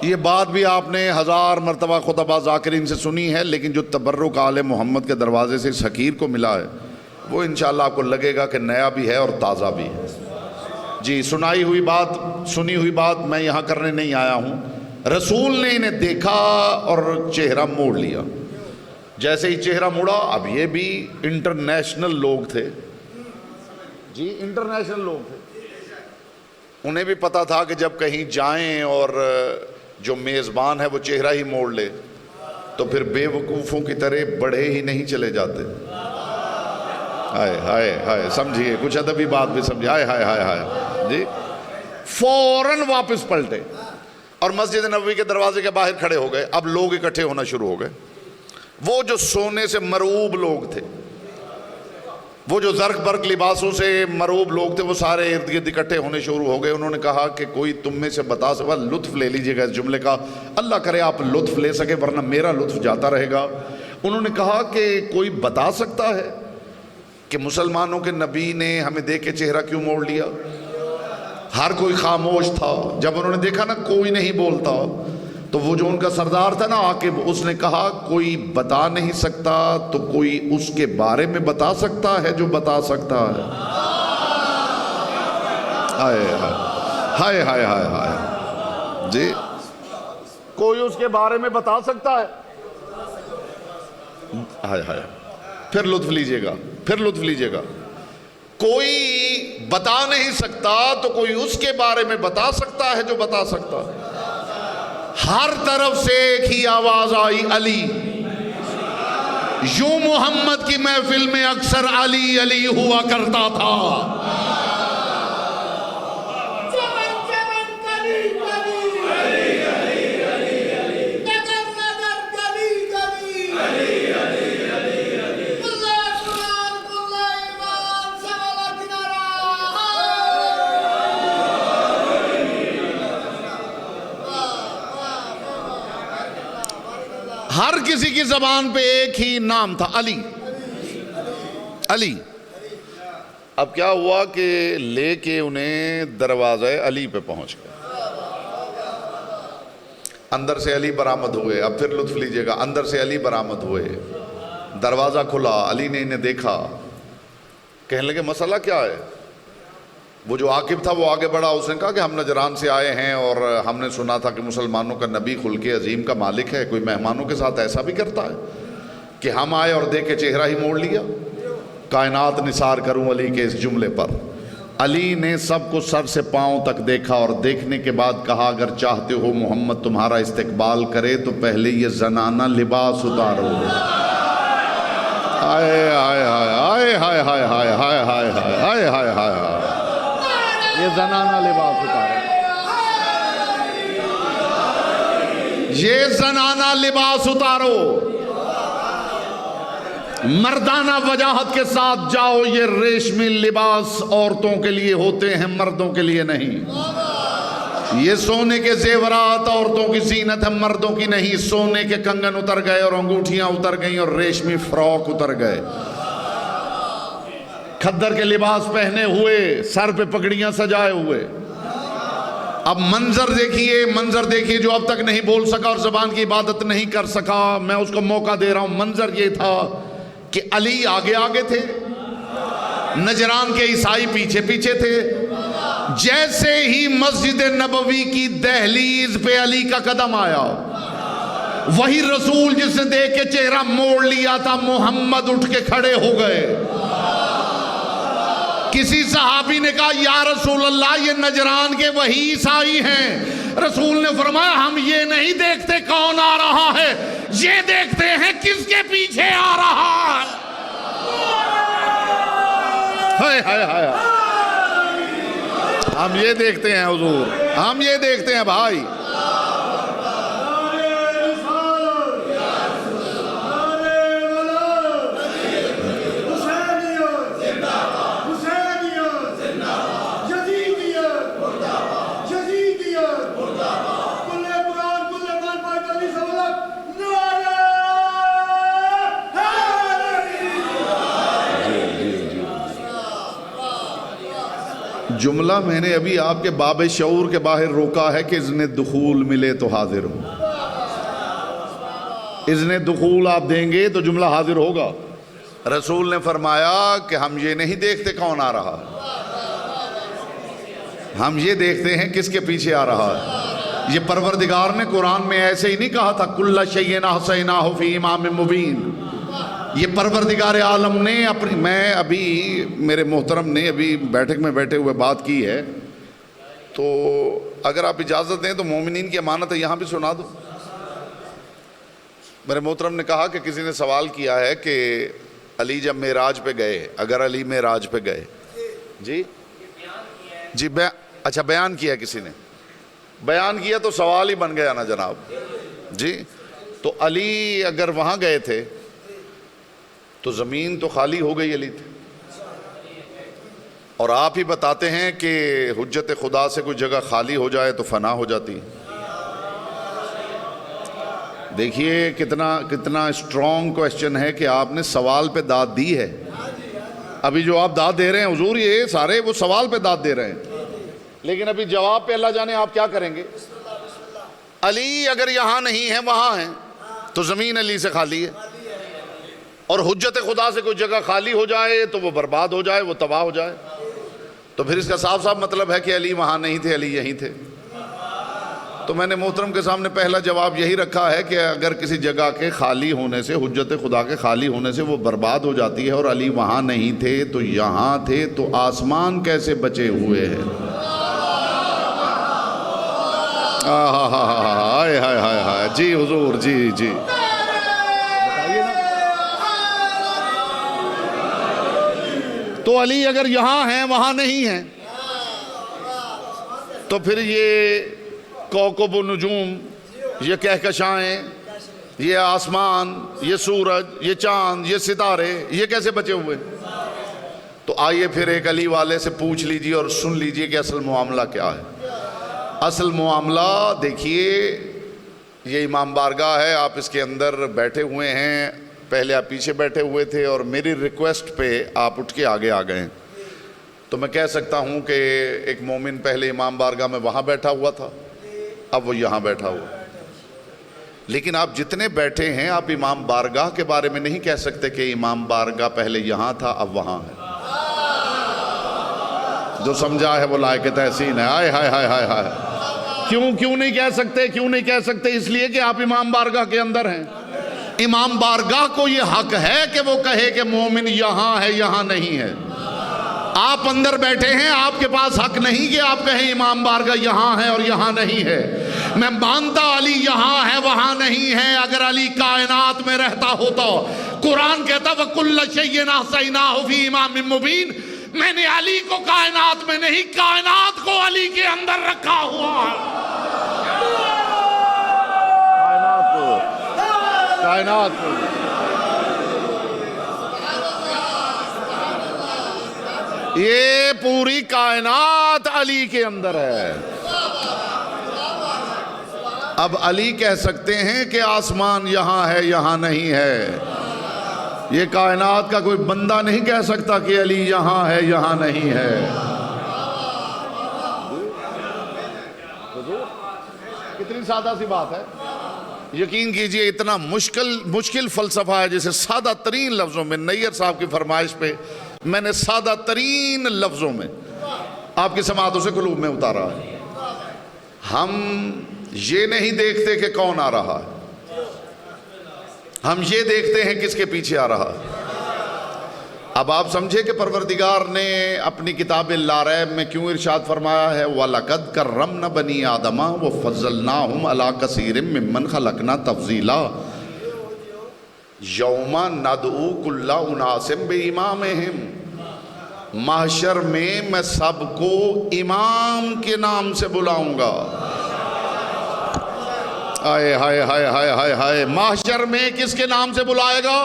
یہ بات بھی آپ نے 1000 مرتبہ خطبہ ذاکرین سے سنی ہے, لیکن جو تبرک آل محمد کے دروازے سے اس حقیر کو ملا ہے وہ انشاءاللہ آپ کو لگے گا کہ نیا بھی ہے اور تازہ بھی ہے. جی سنائی ہوئی بات, سنی ہوئی بات میں یہاں کرنے نہیں آیا ہوں. رسول نے انہیں دیکھا اور چہرہ موڑ لیا. جیسے ہی چہرہ موڑا, اب یہ بھی انٹرنیشنل لوگ تھے جی, انٹرنیشنل لوگ تھے. انہیں بھی پتا تھا کہ جب کہیں جائیں اور جو میزبان ہے وہ چہرہ ہی موڑ لے تو پھر بے وقوفوں کی طرح بڑھے ہی نہیں چلے جاتے. ہائے ہائے ہائے, سمجھیے کچھ ادبی بات بھی سمجھیے. ہائے ہائے ہائے ہائے جی. فوراً واپس پلٹے اور مسجد نبوی کے دروازے کے باہر کھڑے ہو گئے. اب لوگ اکٹھے ہونا شروع ہو گئے. وہ جو سونے سے مروب لوگ تھے, وہ جو زرق برق لباسوں سے مروب لوگ تھے, وہ سارے ارد گرد اکٹھے ہونے شروع ہو گئے. انہوں نے کہا کہ کوئی تم میں سے بتا سکتا, لطف لے لیجئے گا اس جملے کا, اللہ کرے آپ لطف لے سکے ورنہ میرا لطف جاتا رہے گا. انہوں نے کہا کہ کوئی بتا سکتا ہے کہ مسلمانوں کے نبی نے ہمیں دیکھ کے چہرہ کیوں موڑ لیا؟ ہر کوئی خاموش تھا. جب انہوں نے دیکھا نا کوئی نہیں بولتا تو وہ جو ان کا سردار تھا نا عاقب, اس نے کہا کوئی بتا نہیں سکتا تو کوئی اس کے بارے میں بتا سکتا ہے جو بتا سکتا ہے. ہائے ہائے ہائے ہائے ہائے جی, کوئی اس کے بارے میں بتا سکتا ہے. ہائے ہائے, پھر لطف لیجئے گا, پھر لطف لیجئے گا. کوئی بتا نہیں سکتا تو کوئی اس کے بارے میں بتا سکتا ہے جو بتا سکتا ہے۔ ہر طرف سے ایک ہی آواز آئی، علی۔ یوں محمد کی محفل میں اکثر علی علی ہوا کرتا تھا۔ ہر کسی کی زبان پہ ایک ہی نام تھا، علی علی۔ اب کیا ہوا کہ لے کے انہیں دروازہ علی پہ پہنچ گئے، اندر سے علی برآمد ہوئے۔ اب پھر لطف لیجئے گا، اندر سے علی برآمد ہوئے، دروازہ کھلا، علی نے انہیں دیکھا، کہنے لگے مسئلہ کیا ہے؟ وہ جو عاقب تھا وہ آگے بڑھا، اس نے کہا کہ ہم نجران سے آئے ہیں اور ہم نے سنا تھا کہ مسلمانوں کا نبی خلق عظیم کا مالک ہے، کوئی مہمانوں کے ساتھ ایسا بھی کرتا ہے کہ ہم آئے اور دیکھ کے چہرہ ہی موڑ لیا؟ کائنات نثار کروں علی کے اس جملے پر۔ علی نے سب کو سر سے پاؤں تک دیکھا اور دیکھنے کے بعد کہا اگر چاہتے ہو محمد تمہارا استقبال کرے تو پہلے یہ زنانہ لباس اتارو۔ آئے آئے آئے آئے آئے آئے آئے آئے آئے آئے آئے آئے، یہ زنانہ لباس اتارو، یہ زنانہ لباس اتارو، مردانہ وجاہت کے ساتھ جاؤ، یہ ریشمی لباس عورتوں کے لیے ہوتے ہیں، مردوں کے لیے نہیں۔ یہ سونے کے زیورات عورتوں کی زینت ہے، مردوں کی نہیں۔ سونے کے کنگن اتر گئے اور انگوٹھیاں اتر گئیں اور ریشمی فراک اتر گئے، کھدر کے لباس پہنے ہوئے، سر پہ پگڑیاں سجائے ہوئے۔ اب منظر دیکھیے جو اب تک نہیں بول سکا اور زبان کی عبادت نہیں کر سکا، میں اس کو موقع دے رہا ہوں۔ منظر یہ تھا کہ علی آگے آگے تھے، نجران کے عیسائی پیچھے پیچھے تھے۔ جیسے ہی مسجد نبوی کی دہلیز پہ علی کا قدم آیا، وہی رسول جس نے دیکھ کے چہرہ موڑ لیا تھا، محمد اٹھ کے کھڑے ہو گئے۔ کسی صحابی نے کہا یا رسول اللہ یہ نجران کے وہی عیسائی ہیں۔ رسول نے فرمایا ہم یہ نہیں دیکھتے کون آ رہا ہے، یہ دیکھتے ہیں کس کے پیچھے آ رہا ہے۔ ہائے ہائے ہائے، ہم یہ دیکھتے ہیں حضور، ہم یہ دیکھتے ہیں بھائی۔ جملہ میں نے ابھی آپ کے باب شعور کے باہر روکا ہے کہ اذن دخول ملے تو حاضر ہوں۔ اذن دخول آپ دیں گے تو جملہ حاضر ہوگا۔ رسول نے فرمایا کہ ہم یہ نہیں دیکھتے کون آ رہا ہے، ہم یہ دیکھتے ہیں کس کے پیچھے آ رہا ہے۔ یہ پروردگار نے قرآن میں ایسے ہی نہیں کہا تھا کل شیء احصیناہ فی امام مبین۔ یہ پروردگار عالم نے میں ابھی میرے محترم نے ابھی بیٹھک میں بیٹھے ہوئے بات کی ہے، تو اگر آپ اجازت دیں تو مومنین کی امانت ہے یہاں بھی سنا دو۔ میرے محترم نے کہا کہ کسی نے سوال کیا ہے کہ علی جب معراج پہ گئے، اگر علی معراج پہ گئے، جی اچھا بیان کیا، کسی نے بیان کیا تو سوال ہی بن گیا نا جناب جی۔ تو علی اگر وہاں گئے تھے تو زمین تو خالی ہو گئی علی تھی، اور آپ ہی بتاتے ہیں کہ حجت خدا سے کوئی جگہ خالی ہو جائے تو فنا ہو جاتی۔ دیکھیے کتنا اسٹرانگ کویسچن ہے کہ آپ نے سوال پہ داد دی ہے۔ ابھی جو آپ داد دے رہے ہیں حضور، یہ سارے وہ سوال پہ داد دے رہے ہیں، لیکن ابھی جواب پہ اللہ جانے آپ کیا کریں گے۔ علی اگر یہاں نہیں ہے وہاں ہیں تو زمین علی سے خالی ہے، اور حجت خدا سے کوئی جگہ خالی ہو جائے تو وہ برباد ہو جائے، وہ تباہ ہو جائے۔ تو پھر اس کا صاف صاف مطلب ہے کہ علی وہاں نہیں تھے، علی یہیں تھے۔ تو میں نے محترم کے سامنے پہلا جواب یہی رکھا ہے کہ اگر کسی جگہ کے خالی ہونے سے، حجت خدا کے خالی ہونے سے وہ برباد ہو جاتی ہے اور علی وہاں نہیں تھے تو یہاں تھے، تو آسمان کیسے بچے ہوئے ہیں؟ ہائے ہائے ہائے ہائے، جی حضور، جی جی تو علی اگر یہاں ہیں وہاں نہیں ہیں، تو پھر یہ کوکب و نجوم، یہ کہکشائیں، یہ آسمان، یہ سورج، یہ چاند، یہ ستارے، یہ کیسے بچے ہوئے؟ تو آئیے پھر ایک علی والے سے پوچھ لیجئے اور سن لیجئے کہ اصل معاملہ کیا ہے۔ اصل معاملہ دیکھیے، یہ امام بارگاہ ہے، آپ اس کے اندر بیٹھے ہوئے ہیں، پہلے آپ پیچھے بیٹھے ہوئے تھے اور میری ریکویسٹ پہ آپ اٹھ کے آگے آ گئے ہیں، تو میں کہہ سکتا ہوں کہ ایک مومن پہلے امام بارگاہ میں وہاں بیٹھا ہوا تھا، اب وہ یہاں بیٹھا ہوا، لیکن آپ جتنے بیٹھے ہیں آپ امام بارگاہ کے بارے میں نہیں کہہ سکتے کہ امام بارگاہ پہلے یہاں تھا اب وہاں ہے۔ جو سمجھا ہے وہ لائق تحسین ہے۔ آئے ہائے ہائے ہائے ہائے، کیوں نہیں کہہ سکتے؟ کیوں نہیں کہہ سکتے؟ اس لیے کہ آپ امام بارگاہ کے اندر ہیں۔ امام بارگاہ کو یہ حق ہے کہ وہ کہے کہ مومن یہاں ہے یہاں نہیں ہے۔ آپ اندر بیٹھے ہیں، آپ کے پاس حق نہیں کہ آپ کہیں امام بارگاہ یہاں ہے اور یہاں نہیں ہے۔ میں مانتا علی یہاں ہے وہاں نہیں ہے، اگر علی کائنات میں رہتا ہوتا، قرآن کہتا وَكُلَّ شَيْءٍ أَحْصَيْنَاهُ فِي إِمَامٍ مُبِينٍ، میں نے علی کو کائنات میں نہیں، کائنات کو علی کے اندر رکھا ہوا ہے۔ کائنات کو یہ پوری کائنات علی کے اندر ہے۔ اب علی کہہ سکتے ہیں کہ آسمان یہاں ہے یہاں نہیں ہے، یہ کائنات کا کوئی بندہ نہیں کہہ سکتا کہ علی یہاں ہے یہاں نہیں ہے۔ کتنی سادہ سی بات ہے، یقین کیجئے اتنا مشکل فلسفہ ہے جسے سادہ ترین لفظوں میں، نیّر صاحب کی فرمائش پہ میں نے سادہ ترین لفظوں میں آپ کی سماعتوں سے قلوب میں اتارا ہے۔ ہم یہ نہیں دیکھتے کہ کون آ رہا ہے، ہم یہ دیکھتے ہیں کس کے پیچھے آ رہا ہے۔ اب آپ سمجھے کہ پروردگار نے اپنی کتاب لا ریب میں کیوں ارشاد فرمایا ہے وَلَقَدْ كَرَّمْنَا بَنِي آدَمَ وَفَضَّلْنَاهُمْ عَلَىٰ كَثِيرٍ مِّمَّنْ خَلَقْنَا تَفْضِيلًا یوم ندعو کل اناس بامامہم، محشر میں سب کو امام کے نام سے بلاؤں گا۔ آئے ہائے ہائے ہائے ہائے ہائے، محشر میں کس کے نام سے بلائے گا؟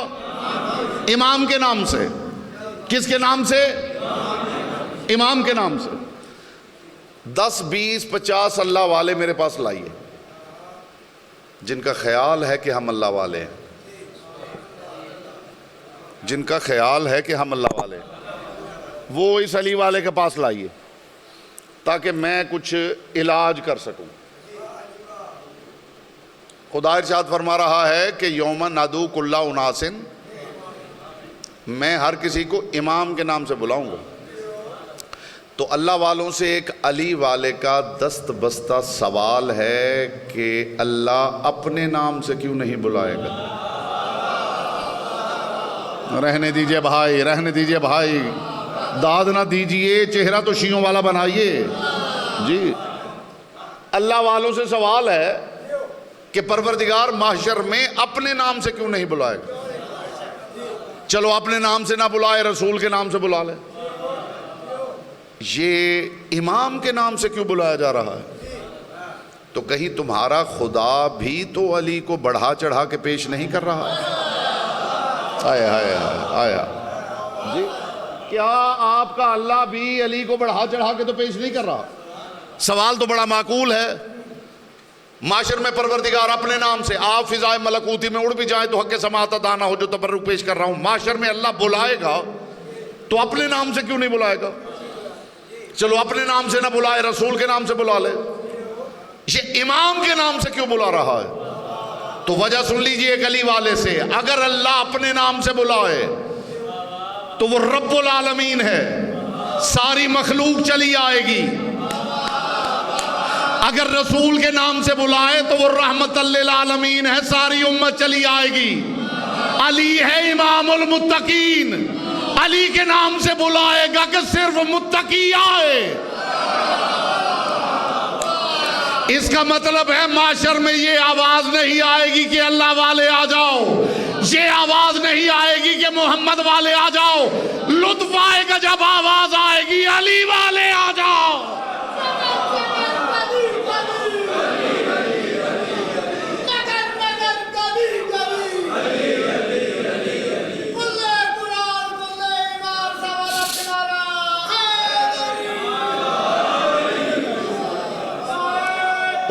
امام کے نام سے۔ کس کے نام سے؟ امام کے نام سے۔ 10 20 50 اللہ والے میرے پاس لائیے جن کا خیال ہے کہ ہم اللہ والے ہیں، جن کا خیال ہے کہ ہم اللہ والے ہیں، وہ اس علی والے کے پاس لائیے تاکہ میں کچھ علاج کر سکوں۔ خدا ارشاد فرما رہا ہے کہ یوم ندعو کل اناس، میں ہر کسی کو امام کے نام سے بلاؤں گا۔ تو اللہ والوں سے ایک علی والے کا دست بستہ سوال ہے کہ اللہ اپنے نام سے کیوں نہیں بلائے گا؟ رہنے دیجئے بھائی، رہنے دیجئے بھائی، داد نہ دیجئے، چہرہ تو شیعوں والا بنائیے۔ جی اللہ والوں سے سوال ہے کہ پروردگار محشر میں اپنے نام سے کیوں نہیں بلائے گا؟ چلو اپنے نام سے نہ بلائے، رسول کے نام سے بلا لے، یہ امام کے نام سے کیوں بلایا جا رہا ہے؟ تو کہیں تمہارا خدا بھی تو علی کو بڑھا چڑھا کے پیش نہیں کر رہا ہے؟ آیا آیا آیا جی، کیا آپ کا اللہ بھی علی کو بڑھا چڑھا کے تو پیش نہیں کر رہا؟ سوال تو بڑا معقول ہے۔ معاشر میں پروردگار اپنے نام سے، آپ فضائے ملکوتی میں اڑ بھی جائیں تو حق سماعت ادا نہ ہو جو تبرک پیش کر رہا ہوں، معاشر میں اللہ بلائے گا تو اپنے نام سے کیوں نہیں بلائے گا؟ چلو اپنے نام سے نہ بلائے، رسول کے نام سے بلا لے، یہ امام کے نام سے کیوں بلا رہا ہے؟ تو وجہ سن لیجئے ایک علی والے سے، اگر اللہ اپنے نام سے بلائے تو وہ رب العالمین ہے، ساری مخلوق چلی آئے گی، اگر رسول کے نام سے بلائے تو وہ رحمت للعالمین ہے، ساری امت چلی آئے گی۔ علی ہے امام المتقین، علی کے نام سے بلائے گا کہ صرف متقی آئے۔ اس کا مطلب ہے معاشر میں یہ آواز نہیں آئے گی کہ اللہ والے آ جاؤ، یہ آواز نہیں آئے گی کہ محمد والے آ جاؤ، لطف آئے گا جب آواز آئے گی علی والے آ جاؤ۔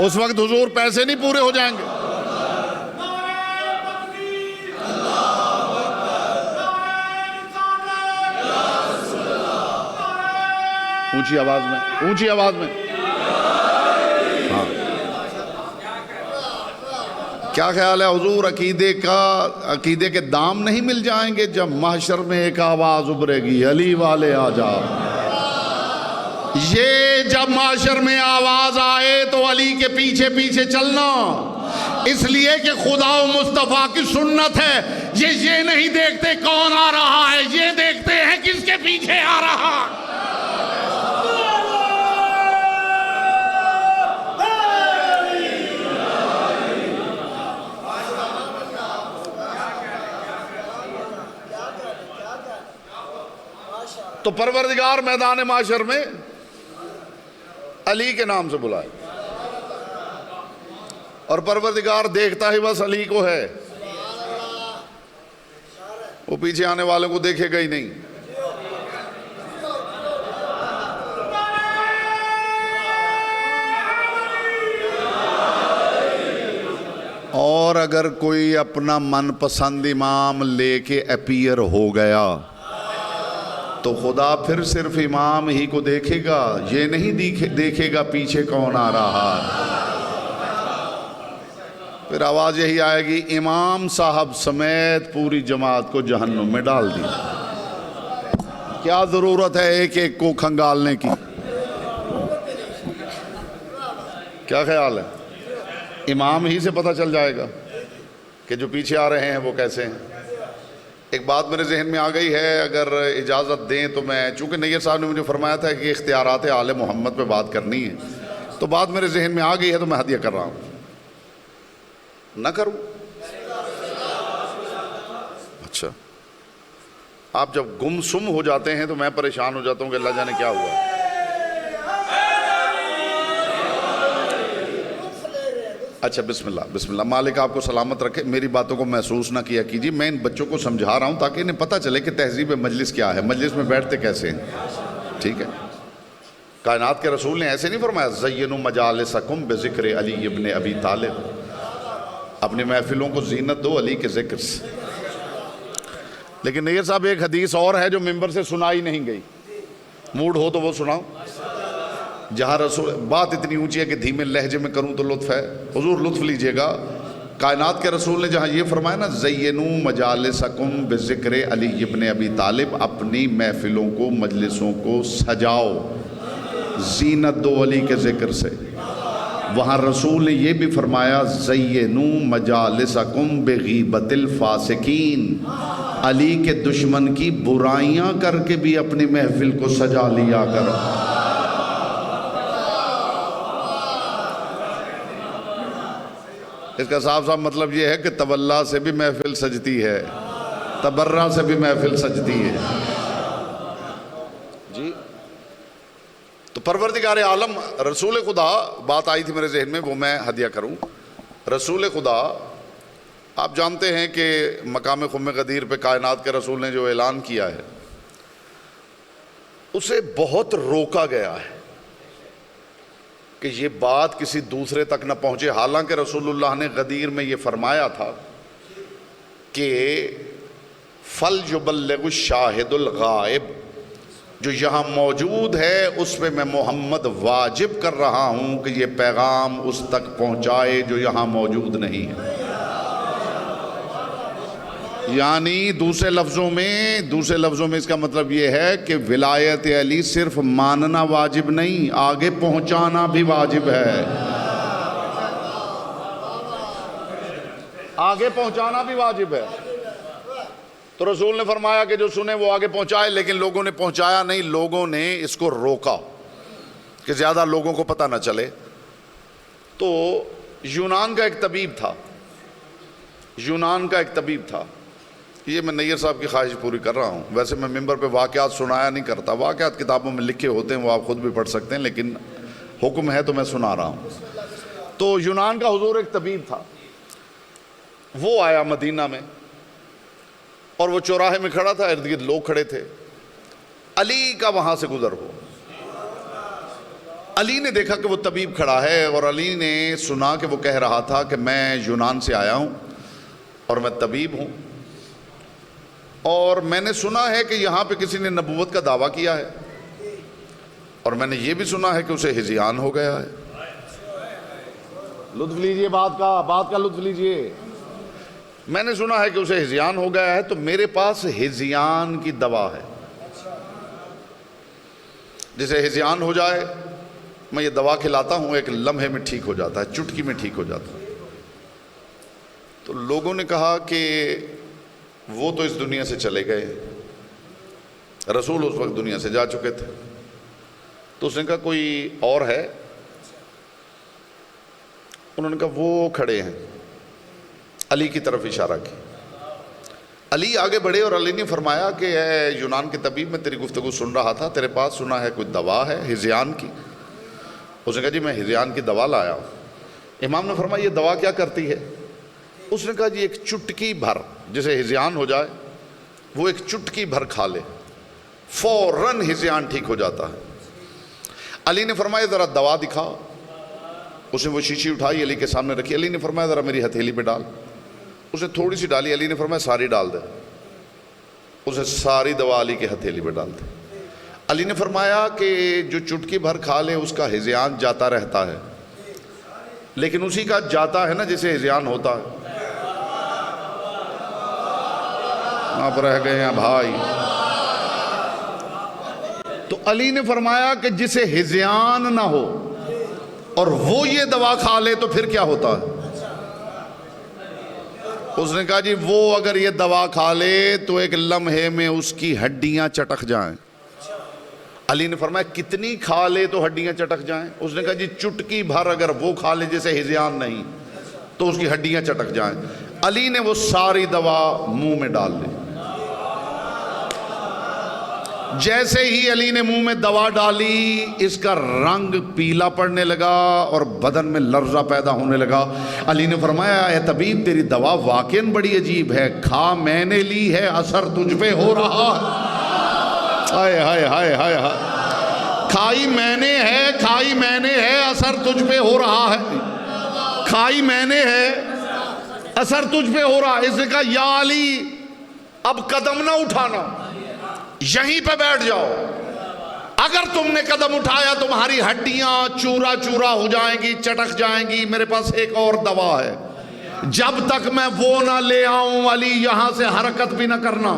اس وقت حضور پیسے نہیں پورے ہو جائیں گے۔ اونچی آواز میں، اونچی آواز میں۔ ہاں، کیا خیال ہے حضور، عقیدے کے دام نہیں مل جائیں گے جب محشر میں ایک آواز ابھرے گی علی والے آ جاؤ؟ یہ جب معاشر میں آواز آئے تو علی کے پیچھے پیچھے چلنا، اس لیے کہ خدا و مصطفیٰ کی سنت ہے۔ یہ نہیں دیکھتے کون آ رہا ہے، یہ دیکھتے ہیں کس کے پیچھے آ رہا ہے۔ تو پروردگار میدان معاشر میں علی کے نام سے بلائے، اور پروردگار دیکھتا ہی بس علی کو ہے، وہ پیچھے آنے والوں کو دیکھے گا ہی نہیں۔ اور اگر کوئی اپنا من پسند امام لے کے اپیئر ہو گیا تو خدا پھر صرف امام ہی کو دیکھے گا، یہ نہیں دیکھے گا پیچھے کون آ رہا۔ پھر آواز یہی آئے گی، امام صاحب سمیت پوری جماعت کو جہنم میں ڈال دی۔ کیا ضرورت ہے ایک ایک کو کھنگالنے کی؟ کیا خیال ہے؟ امام ہی سے پتہ چل جائے گا کہ جو پیچھے آ رہے ہیں وہ کیسے ہیں۔ ایک بات میرے ذہن میں آ گئی ہے، اگر اجازت دیں تو میں، چونکہ نیر صاحب نے مجھے فرمایا تھا کہ اختیارات آل محمد پہ بات کرنی ہے، تو بات میرے ذہن میں آ گئی ہے تو میں ہدیہ کر رہا ہوں۔ نہ کروں؟ اچھا، آپ جب گم سم ہو جاتے ہیں تو میں پریشان ہو جاتا ہوں کہ اللہ جانے کیا ہوا۔ اچھا، بسم اللہ بسم اللہ، مالک آپ کو سلامت رکھے، میری باتوں کو محسوس نہ کیا کیجیے، میں ان بچوں کو سمجھا رہا ہوں تاکہ انہیں پتہ چلے کہ تہذیب مجلس کیا ہے، مجلس میں بیٹھتے کیسے ہیں، ٹھیک ہے؟ کائنات کے رسول نے ایسے نہیں فرمایا زینوا مجالسکم بذکر علی ابن ابی طالب، اپنی محفلوں کو زینت دو علی کے ذکر سے۔ لیکن نیر صاحب ایک حدیث اور ہے جو ممبر سے سنائی نہیں گئی، موڈ ہو تو وہ سناؤ۔ جہاں رسول، بات اتنی اونچی ہے کہ دھیمے لہجے میں کروں تو لطف ہے، حضور لطف لیجئے گا۔ کائنات کے رسول نے جہاں یہ فرمایا نا زینوا مجالسکم بذکر علی ابن ابی طالب، اپنی محفلوں کو مجلسوں کو سجاؤ، زینت دو علی کے ذکر سے، وہاں رسول نے یہ بھی فرمایا زینوا مجالسکم بغیبت الفاسقین، علی کے دشمن کی برائیاں کر کے بھی اپنی محفل کو سجا لیا کرو۔ اس کا صاف صاف مطلب یہ ہے کہ تولا سے بھی محفل سجتی ہے، تبرہ سے بھی محفل سجتی ہے۔ جی، تو پروردگار عالم رسول خدا، بات آئی تھی میرے ذہن میں، وہ میں ہدیہ کروں۔ رسول خدا، آپ جانتے ہیں کہ مقام خم غدیر پہ کائنات کے رسول نے جو اعلان کیا ہے اسے بہت روکا گیا ہے کہ یہ بات کسی دوسرے تک نہ پہنچے، حالانکہ رسول اللہ نے غدیر میں یہ فرمایا تھا کہ فَلْيُبَلِّغُ الشَّاهِدُ الْغَائِبُ، جو یہاں موجود ہے اس پہ میں محمد واجب کر رہا ہوں کہ یہ پیغام اس تک پہنچائے جو یہاں موجود نہیں ہے۔ یعنی دوسرے لفظوں میں اس کا مطلب یہ ہے کہ ولایت علی صرف ماننا واجب نہیں، آگے پہنچانا بھی واجب ہے، آگے پہنچانا بھی واجب ہے۔ تو رسول نے فرمایا کہ جو سنے وہ آگے پہنچائے، لیکن لوگوں نے پہنچایا نہیں، لوگوں نے اس کو روکا کہ زیادہ لوگوں کو پتہ نہ چلے۔ تو یونان کا ایک طبیب تھا، یہ میں نیر صاحب کی خواہش پوری کر رہا ہوں، ویسے میں ممبر پہ واقعات سنایا نہیں کرتا، واقعات کتابوں میں لکھے ہوتے ہیں، وہ آپ خود بھی پڑھ سکتے ہیں، لیکن حکم ہے تو میں سنا رہا ہوں۔ تو یونان کا حضور ایک طبیب تھا، وہ آیا مدینہ میں اور وہ چوراہے میں کھڑا تھا، ارد گرد لوگ کھڑے تھے، علی کا وہاں سے گزر ہو۔ علی نے دیکھا کہ وہ طبیب کھڑا ہے، اور علی نے سنا کہ وہ کہہ رہا تھا کہ میں یونان سے آیا ہوں اور میں طبیب ہوں، اور میں نے سنا ہے کہ یہاں پہ کسی نے نبوت کا دعویٰ کیا ہے، اور میں نے یہ بھی سنا ہے کہ اسے ہذیان ہو گیا ہے۔ لطف لیجئے بات کا لطف لیجئے۔ میں نے سنا ہے کہ اسے ہذیان ہو گیا ہے، تو میرے پاس ہذیان کی دوا ہے، جسے ہذیان ہو جائے میں یہ دوا کھلاتا ہوں، ایک لمحے میں ٹھیک ہو جاتا ہے، چٹکی میں ٹھیک ہو جاتا ہے۔ تو لوگوں نے کہا کہ وہ تو اس دنیا سے چلے گئے، رسول اس وقت دنیا سے جا چکے تھے۔ تو اس نے کہا کوئی اور ہے؟ انہوں نے کہا وہ کھڑے ہیں، علی کی طرف اشارہ کی۔ علی آگے بڑھے اور علی نے فرمایا کہ اے یونان کے طبیب، میں تیری گفتگو سن رہا تھا، تیرے پاس سنا ہے کوئی دوا ہے ہذیان کی؟ اس نے کہا جی میں ہذیان کی دوا لایا ہوں۔ امام نے فرمایا یہ دوا کیا کرتی ہے؟ اس نے کہا جی ایک چٹکی بھر، جسے ہذیان ہو جائے وہ ایک چٹکی بھر کھا لے، فوراً ہذیان ٹھیک ہو جاتا ہے۔ علی نے فرمایا ذرا دوا دکھا۔ اس نے وہ شیشی اٹھائی، علی کے سامنے رکھی، علی نے فرمایا ذرا میری ہتھیلی پہ ڈال۔ اس نے تھوڑی سی ڈالی، علی نے فرمایا ساری ڈال دے۔ اسے ساری دوا علی کے ہتھیلی پہ ڈال دی۔ علی نے فرمایا کہ جو چٹکی بھر کھا لے اس کا ہذیان جاتا رہتا ہے، لیکن اسی کا جاتا ہے نا جسے ہذیان ہوتا ہے۔ آپ رہ گئے ہیں بھائی۔ تو علی نے فرمایا کہ جسے ہذیان نہ ہو اور وہ یہ دوا کھا لے تو پھر کیا ہوتا ہے؟ اس نے کہا جی وہ اگر یہ دوا کھا لے تو ایک لمحے میں اس کی ہڈیاں چٹک جائیں۔ علی نے فرمایا کتنی کھا لے تو ہڈیاں چٹک جائیں؟ اس نے کہا جی چٹکی بھر اگر وہ کھا لے جسے ہذیان نہیں تو اس کی ہڈیاں چٹک جائیں۔ علی نے وہ ساری دوا منہ میں ڈال لی۔ جیسے ہی علی نے منہ میں دوا ڈالی، اس کا رنگ پیلا پڑنے لگا اور بدن میں لرزہ پیدا ہونے لگا۔ علی نے فرمایا اے طبیب تیری دوا واقعاً بڑی عجیب ہے، کھا میں نے لی ہے اثر تجھ پہ ہو رہا ہے۔ ہائے ہائے ہائے ہائے ہائے، کھائی میں نے ہے اثر تجھ پہ ہو رہا ہے، کھائی میں نے ہے اثر تجھ پہ ہو رہا ہے۔ اس نے کہا یا علی اب قدم نہ اٹھانا، یہیں پہ بیٹھ جاؤ، اگر تم نے قدم اٹھایا تمہاری ہڈیاں چورا چورا ہو جائیں گی، چٹک جائیں گی۔ میرے پاس ایک اور دوا ہے، جب تک میں وہ نہ لے آؤں علی یہاں سے حرکت بھی نہ کرنا۔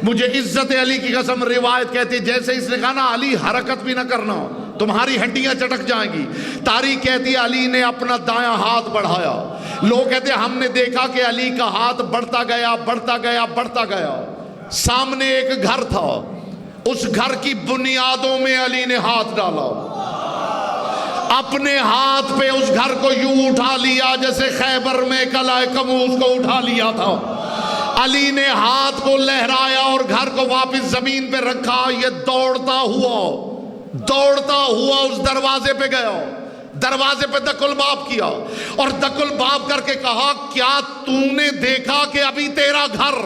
مجھے عزت علی کی قسم روایت کہتی جیسے اس نے کہا نا علی حرکت بھی نہ کرنا، تمہاری ہڈیاں چٹک جائیں گی۔ تاریخ کہتی ہے علی نے اپنا دایاں ہاتھ بڑھایا، لوگ کہتے ہیں ہم نے دیکھا کہ علی کا ہاتھ بڑھتا گیا بڑھتا گیا بڑھتا گیا۔ سامنے ایک گھر تھا، اس گھر کی بنیادوں میں علی نے ہاتھ ڈالا، اپنے ہاتھ پہ اس گھر کو یوں اٹھا لیا جیسے خیبر میں قلعہ کموز کو اٹھا لیا تھا۔ علی نے ہاتھ کو لہرایا اور گھر کو واپس زمین پہ رکھا۔ یہ دوڑتا ہوا اس دروازے پہ گیا، دروازے پہ دق الباب کیا اور دق الباب کر کے کہا کیا تو نے دیکھا کہ ابھی تیرا گھر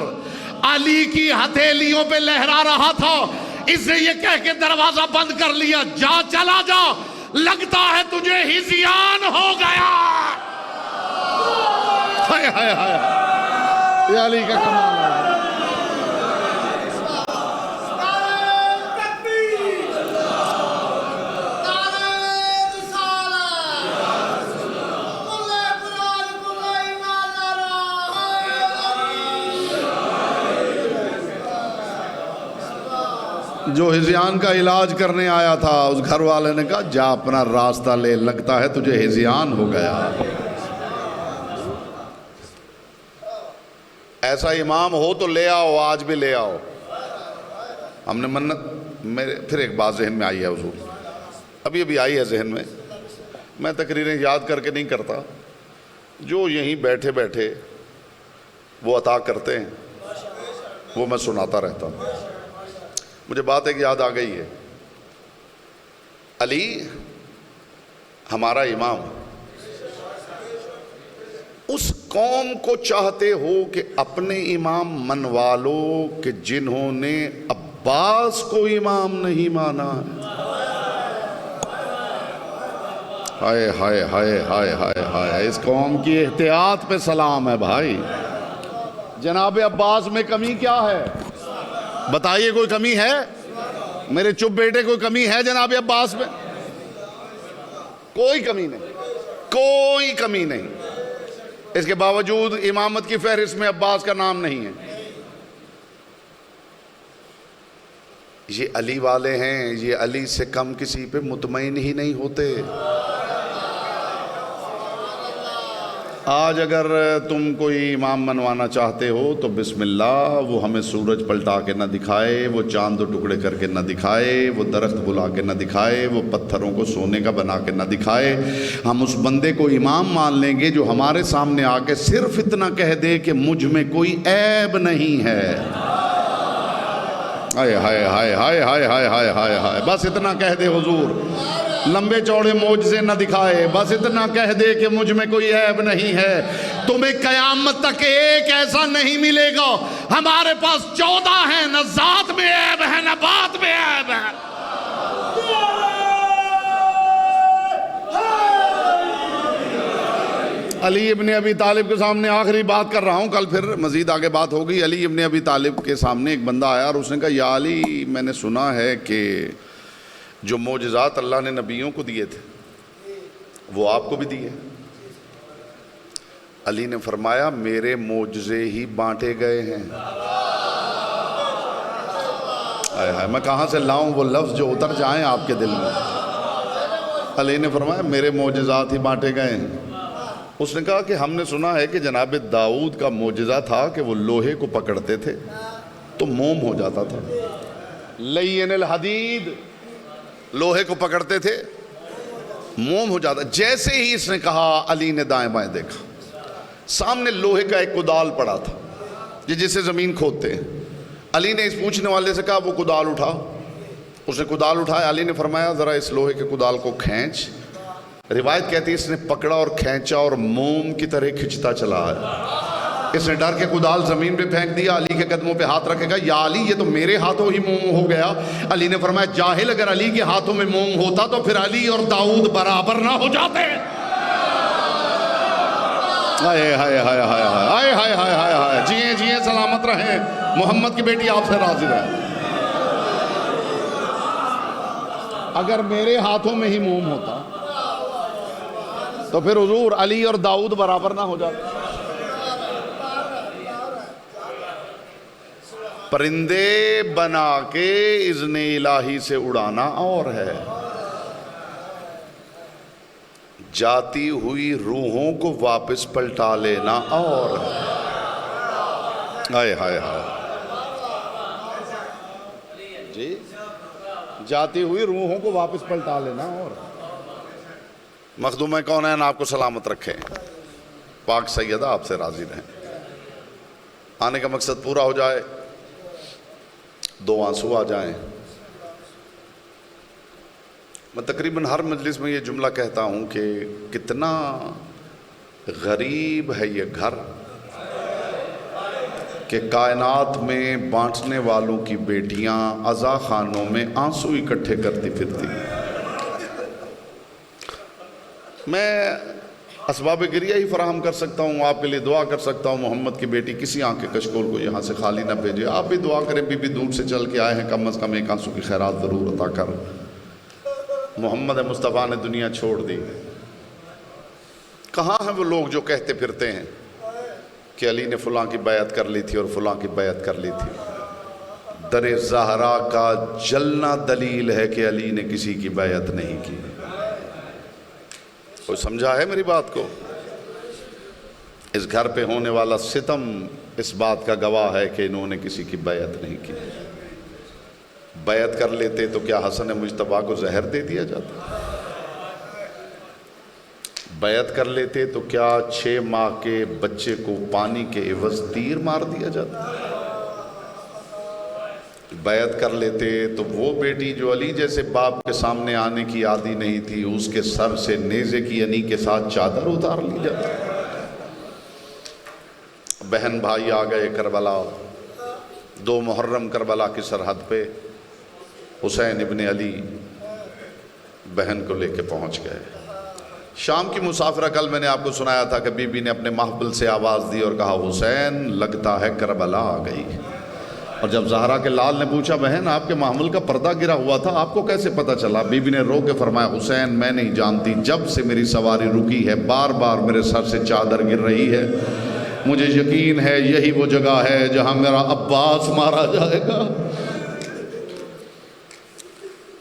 علی کی ہتھیلیوں پہ لہرا رہا تھا؟ اس نے یہ کہہ کے دروازہ بند کر لیا، جا چلا جا، لگتا ہے تجھے ہذیان ہو گیا۔ ہائے ہائے ہائے، یہ علی کا کمال ہے۔ جو ہذیان کا علاج کرنے آیا تھا اس گھر والے نے کہا جا اپنا راستہ لے، لگتا ہے تجھے ہذیان ہو گیا۔ ایسا امام ہو تو لے آؤ، آج بھی لے آؤ۔ ہم نے منت، میرے پھر ایک بات ذہن میں آئی ہے حضور، ابھی آئی ہے ذہن میں تقریریں یاد کر کے نہیں کرتا، جو یہیں بیٹھے بیٹھے وہ عطا کرتے ہیں وہ میں سناتا رہتا ہوں۔ مجھے بات ایک یاد آ گئی ہے، علی ہمارا امام، اس قوم کو چاہتے ہو کہ اپنے امام منوا لو کہ جنہوں نے عباس کو امام نہیں مانا ہے۔ ہائے ہائے ہائے ہائے ہائے ہائے، اس قوم کی احتیاط پہ سلام ہے بھائی۔ جناب عباس میں کمی کیا ہے؟ بتائیے، کوئی کمی ہے؟ میرے چپ بیٹے کوئی کمی ہے جناب عباس میں؟ کوئی کمی نہیں، کوئی کمی نہیں۔ اس کے باوجود امامت کی فہرست میں عباس کا نام نہیں ہے۔ یہ علی والے ہیں، یہ علی سے کم کسی پہ مطمئن ہی نہیں ہوتے۔ آج اگر تم کوئی امام منوانا چاہتے ہو تو بسم اللہ، وہ ہمیں سورج پلٹا کے نہ دکھائے، وہ چاند و ٹکڑے کر کے نہ دکھائے، وہ درخت بلا کے نہ دکھائے، وہ پتھروں کو سونے کا بنا کے نہ دکھائے، ہم اس بندے کو امام مان لیں گے جو ہمارے سامنے آ کے صرف اتنا کہہ دے کہ مجھ میں کوئی عیب نہیں ہے۔ ہائے ہائے ہائے ہائے ہائے ہائے ہائے ہائے ہائے، بس اتنا کہہ دے حضور، لمبے چوڑے معجزے نہ دکھائے، بس اتنا کہہ دے کہ مجھ میں کوئی عیب نہیں ہے۔ تمہیں قیامت تک ایک ایسا نہیں ملے گا۔ ہمارے پاس 14 ہیں، نہ ذات میں عیب ہے نہ بات میں عیب ہے۔ علی ابن ابی طالب کے سامنے آخری بات کر رہا ہوں، کل پھر مزید آگے بات ہوگی۔ علی ابن ابی طالب کے سامنے ایک بندہ آیا اور اس نے کہا یا علی، میں نے سنا ہے کہ جو معجزات اللہ نے نبیوں کو دیے تھے وہ آپ کو بھی دیے۔ علی نے فرمایا میرے معجزے ہی بانٹے گئے ہیں۔ میں کہاں سے لاؤں وہ لفظ جو اتر جائیں آپ کے دل میں؟ علی نے فرمایا میرے معجزات ہی بانٹے گئے ہیں۔ اس نے کہا کہ ہم نے سنا ہے کہ جناب داؤد کا معجزہ تھا کہ وہ لوہے کو پکڑتے تھے تو موم ہو جاتا تھا۔ لین الحدید، لوہے کو پکڑتے تھے موم ہو جاتا۔ جیسے ہی اس نے کہا علی نے دائیں بائیں دیکھا، سامنے لوہے کا ایک کدال پڑا تھا جسے زمین کھودتے ہیں۔ علی نے اس پوچھنے والے سے کہا وہ کدال اٹھا۔ اس نے کدال اٹھایا، علی نے فرمایا ذرا اس لوہے کے کدال کو کھینچ۔ روایت کہتی ہے اس نے پکڑا اور کھینچا اور موم کی طرح کھنچتا چلا ہے۔ اس نے ڈر کے کدال زمین پہ پھینک دیا، علی کے قدموں پہ ہاتھ رکھے گا، یا علی یہ تو میرے ہاتھوں ہی موم ہو گیا۔ علی نے فرمایا جاہل، اگر علی کے ہاتھوں میں موم ہوتا تو پھر علی اور داؤد برابر نہ ہو جاتے۔ ہائے ہائے ہائے ہائے ہائے ہائے ہائے ہائے ہائے، جیئیں جیئیں سلامت رہیں، محمد کی بیٹی آپ سے راضی رہے۔ اگر میرے ہاتھوں میں ہی موم ہوتا تو پھر حضور علی اور داؤد برابر نہ ہو جاتے۔ پرندے بنا کے اذن الہی سے اڑانا اور ہے، جاتی ہوئی روحوں کو واپس پلٹا لینا اور ہے۔ ہائے ہائے ہائے جی، جاتی ہوئی روحوں کو واپس پلٹا لینا اور ہے۔ مخدوم کونین آپ کو سلامت رکھے، پاک سیدہ آپ سے راضی رہیں، آنے کا مقصد پورا ہو جائے، 2 آنسو آ جائیں۔ میں تقریباً ہر مجلس میں یہ جملہ کہتا ہوں کہ کتنا غریب ہے یہ گھر کہ کائنات میں بانٹنے والوں کی بیٹیاں عزا خانوں میں آنسو اکٹھے کرتی پھرتی۔ میں اسباب گریہ ہی فراہم کر سکتا ہوں، آپ کے لیے دعا کر سکتا ہوں، محمد کی بیٹی کسی آنکھ کے کشکول کو یہاں سے خالی نہ بھیجے۔ آپ بھی دعا کریں، بی بی دور سے چل کے آئے ہیں، کم از کم ایک آنسو کی خیرات ضرور عطا کر۔ محمد مصطفیٰ نے دنیا چھوڑ دی، کہاں ہیں وہ لوگ جو کہتے پھرتے ہیں کہ علی نے فلاں کی بیعت کر لی تھی اور فلاں کی بیعت کر لی تھی؟ در زہرا کا جلنا دلیل ہے کہ علی نے کسی کی بیعت نہیں کی۔ کوئی سمجھا ہے میری بات کو؟ اس گھر پہ ہونے والا ستم اس بات کا گواہ ہے کہ انہوں نے کسی کی بیعت نہیں کی۔ بیعت کر لیتے تو کیا حسن مجتبیٰ کو زہر دے دیا جاتا؟ بیعت کر لیتے تو کیا 6 ماہ کے بچے کو پانی کے عوض تیر مار دیا جاتا؟ بیعت کر لیتے تو وہ بیٹی جو علی جیسے باپ کے سامنے آنے کی عادی نہیں تھی، اس کے سر سے نیزے کی انی کے ساتھ چادر اتار لی جاتی۔ بہن بھائی آ گئے کربلا، 2 محرم کربلا کی سرحد پہ حسین ابن علی بہن کو لے کے پہنچ گئے۔ شام کی مسافرہ کل میں نے آپ کو سنایا تھا کہ بی بی نے اپنے محفل سے آواز دی اور کہا حسین لگتا ہے کربلا آ گئی۔ اور جب زہرا کے لال نے پوچھا بہن آپ کے محمل کا پردہ گرا ہوا تھا، آپ کو کیسے پتہ چلا؟ بی بی نے رو کے فرمایا حسین میں نہیں جانتی، جب سے میری سواری رکی ہے بار بار میرے سر سے چادر گر رہی ہے، مجھے یقین ہے یہی وہ جگہ ہے جہاں میرا عباس مارا جائے گا۔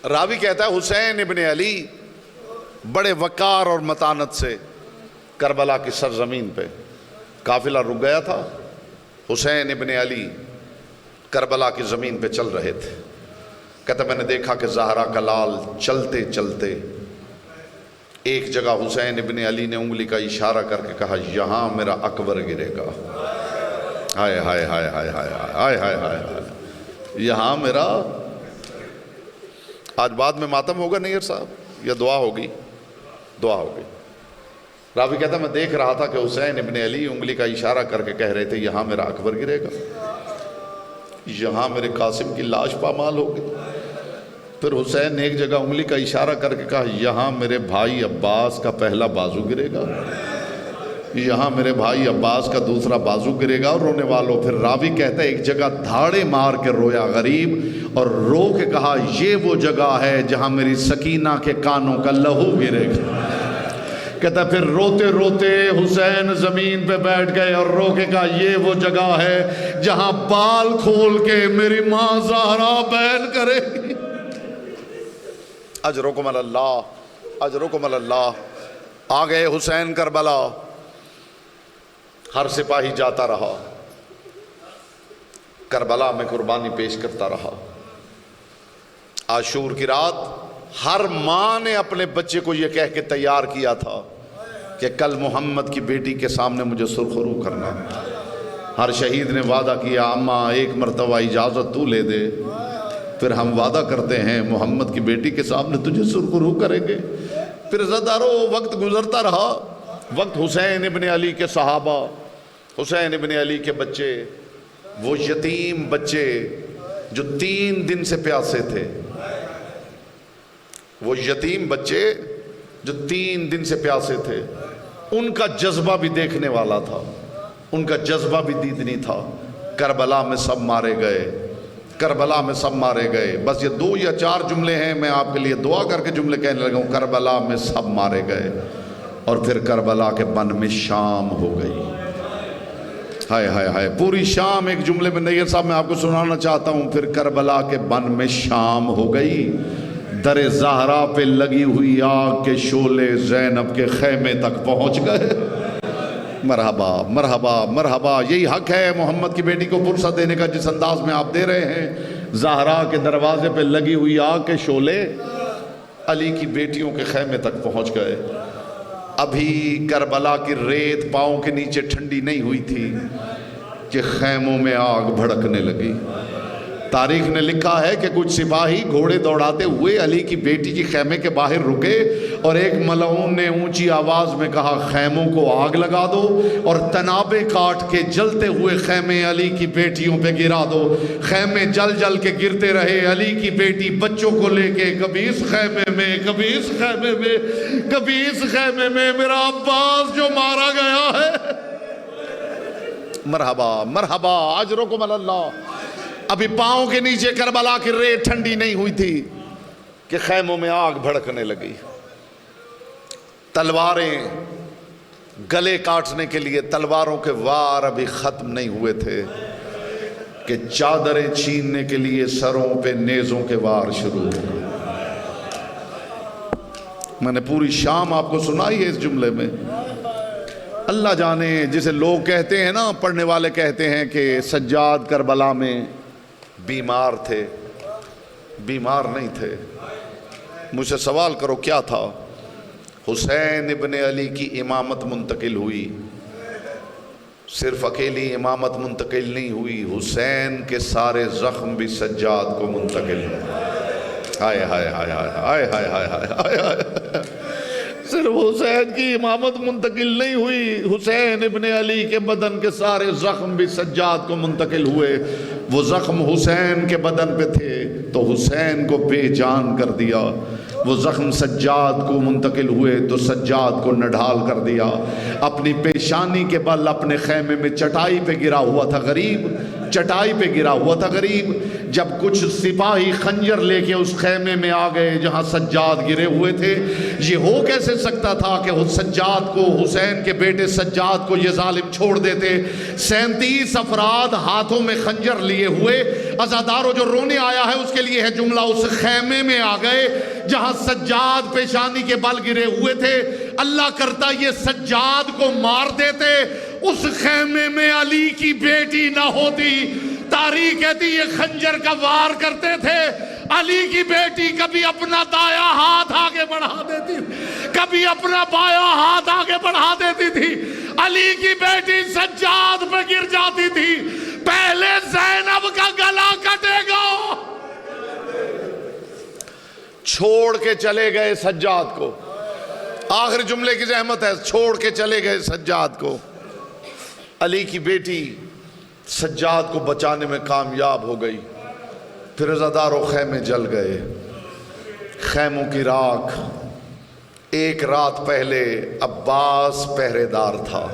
راوی کہتا ہے حسین ابن علی بڑے وقار اور متانت سے کربلا کی سرزمین پہ قافلہ رک گیا تھا، حسین ابن علی کربلا کی زمین پہ چل رہے تھے۔ کہتا میں نے دیکھا کہ زہرا کا لال چلتے چلتے ایک جگہ حسین ابن علی نے انگلی کا اشارہ کر کے کہا یہاں میرا اکبر گرے گا۔ ہائے ہائے ہائے ہائے ہائے ہائے ہائے ہائے ہائے، یہاں میرا۔ آج بعد میں ماتم ہوگا نیئر صاحب یا دعا ہوگی؟ دعا ہوگی۔ راوی کہتا میں دیکھ رہا تھا کہ حسین ابن علی انگلی کا اشارہ کر کے کہہ رہے تھے یہاں میرا اکبر گرے گا، یہاں میرے قاسم کی لاش پامال ہوگی۔ پھر حسین نے ایک جگہ انگلی کا اشارہ کر کے کہا یہاں میرے بھائی عباس کا پہلا بازو گرے گا، یہاں میرے بھائی عباس کا دوسرا بازو گرے گا۔ اور رونے والوں، پھر راوی کہتا ہے ایک جگہ دھاڑے مار کے رویا غریب اور رو کے کہا یہ وہ جگہ ہے جہاں میری سکینہ کے کانوں کا لہو گرے گا۔ کہتا پھر روتے روتے حسین زمین پہ بیٹھ گئے اور رو کے کہا یہ وہ جگہ ہے جہاں بال کھول کے میری ماں زہرا بیان کرے گی۔ اجرکم اللہ، اجرکم اللہ۔ آ گئے حسین کربلا، ہر سپاہی جاتا رہا، کربلا میں قربانی پیش کرتا رہا۔ عاشور کی رات ہر ماں نے اپنے بچے کو یہ کہہ کے تیار کیا تھا کہ کل محمد کی بیٹی کے سامنے مجھے سرخرو کرنا۔ ہر شہید نے وعدہ کیا اماں ایک مرتبہ اجازت تو لے دے، پھر ہم وعدہ کرتے ہیں محمد کی بیٹی کے سامنے تجھے سرخرو کریں گے۔ پھر عزادارو وقت گزرتا رہا، وقت حسین ابن علی کے صحابہ، حسین ابن علی کے بچے، وہ یتیم بچے جو 3 دن سے پیاسے تھے، وہ یتیم بچے جو 3 دن سے پیاسے تھے، ان کا جذبہ بھی دیکھنے والا تھا، ان کا جذبہ بھی دیدنی تھا۔ کربلا میں سب مارے گئے، کربلا میں سب مارے گئے۔ بس یہ 2 یا 4 جملے ہیں، میں آپ کے لیے دعا کر کے جملے کہنے لگا ہوں۔ کربلا میں سب مارے گئے اور پھر کربلا کے بن میں شام ہو گئی۔ ہائے ہائے ہائے، پوری شام ایک جملے میں نیّر صاحب میں آپ کو سنانا چاہتا ہوں۔ پھر کربلا کے بن میں شام ہو گئی، در زہرا پہ لگی ہوئی آگ کے شعلے زینب کے خیمے تک پہنچ گئے۔ مرحبا مرحبا مرحبا، یہی حق ہے محمد کی بیٹی کو پرسہ دینے کا جس انداز میں آپ دے رہے ہیں۔ زہرا کے دروازے پہ لگی ہوئی آگ کے شعلے علی کی بیٹیوں کے خیمے تک پہنچ گئے۔ ابھی کربلا کی ریت پاؤں کے نیچے ٹھنڈی نہیں ہوئی تھی کہ خیموں میں آگ بھڑکنے لگی۔ تاریخ نے لکھا ہے کہ کچھ سپاہی گھوڑے دوڑاتے ہوئے علی کی بیٹی کی خیمے کے باہر رکے اور ایک ملعون نے اونچی آواز میں کہا خیموں کو آگ لگا دو اور تنابیں کاٹ کے جلتے ہوئے خیمے علی کی بیٹیوں پہ گرا دو۔ خیمے جل جل کے گرتے رہے، علی کی بیٹی بچوں کو لے کے کبھی اس خیمے میں، کبھی اس خیمے میں، کبھی اس خیمے میں، میرا عباس جو مارا گیا ہے۔ مرحبا مرحبا، اجرکم اللہ۔ ابھی پاؤں کے نیچے کربلا کی ریت ٹھنڈی نہیں ہوئی تھی کہ خیموں میں آگ بھڑکنے لگی۔ تلواریں گلے کاٹنے کے لیے، تلواروں کے وار ابھی ختم نہیں ہوئے تھے کہ چادریں چھیننے کے لیے سروں پہ نیزوں کے وار شروع ہو گئے۔ میں نے پوری شام آپ کو سنائی ہے اس جملے میں۔ اللہ جانے جسے لوگ کہتے ہیں نا، پڑھنے والے کہتے ہیں کہ سجاد کربلا میں بیمار تھے، بیمار نہیں تھے۔ مجھ سے سوال کرو کیا تھا؟ حسین ابن علی کی امامت منتقل ہوئی، صرف اکیلی امامت منتقل نہیں ہوئی، حسین کے سارے زخم بھی سجاد کو منتقل ہوئے۔ ہائے ہائے ہائے ہائے ہائے ہائے ہائے ہائے ہائے، صرف حسین کی امامت منتقل نہیں ہوئی، حسین ابن علی کے بدن کے سارے زخم بھی سجاد کو منتقل ہوئے۔ وہ زخم حسین کے بدن پہ تھے تو حسین کو بے جان کر دیا، وہ زخم سجاد کو منتقل ہوئے تو سجاد کو نڈھال کر دیا۔ اپنی پیشانی کے بل اپنے خیمے میں چٹائی پہ گرا ہوا تھا غریب، چٹائی پہ گرا ہوا تھا غریب۔ جب کچھ سپاہی خنجر لے کے اس خیمے میں آ گئے جہاں سجاد گرے ہوئے تھے، یہ ہو کیسے سکتا تھا کہ سجاد کو، حسین کے بیٹے سجاد کو یہ ظالم چھوڑ دیتے؟ 37 افراد ہاتھوں میں خنجر لیے ہوئے، عزاداروں جو رونے آیا ہے اس کے لیے ہے جملہ، اس خیمے میں آ گئے جہاں سجاد پیشانی کے بل گرے ہوئے تھے۔ اللہ کرتا یہ سجاد کو مار دیتے، اس خیمے میں علی کی بیٹی نہ ہوتی۔ تاریخ کہتی یہ خنجر کا وار کرتے تھے، علی کی بیٹی کبھی اپنا دایاں ہاتھ آگے بڑھا دیتی، کبھی اپنا بایاں ہاتھ آگے بڑھا دیتی تھی، علی کی بیٹی سجاد پہ گر جاتی تھی۔ پہلے زینب کا گلا کٹے گا۔ چھوڑ کے چلے گئے سجاد کو، آخر جملے کی زحمت ہے، چھوڑ کے چلے گئے سجاد کو۔ علی کی بیٹی سجاد کو بچانے میں کامیاب ہو گئی، پھر عزاداروں خیمے جل گئے، خیموں کی راکھ۔ ایک رات پہلے عباس پہرے دار تھا،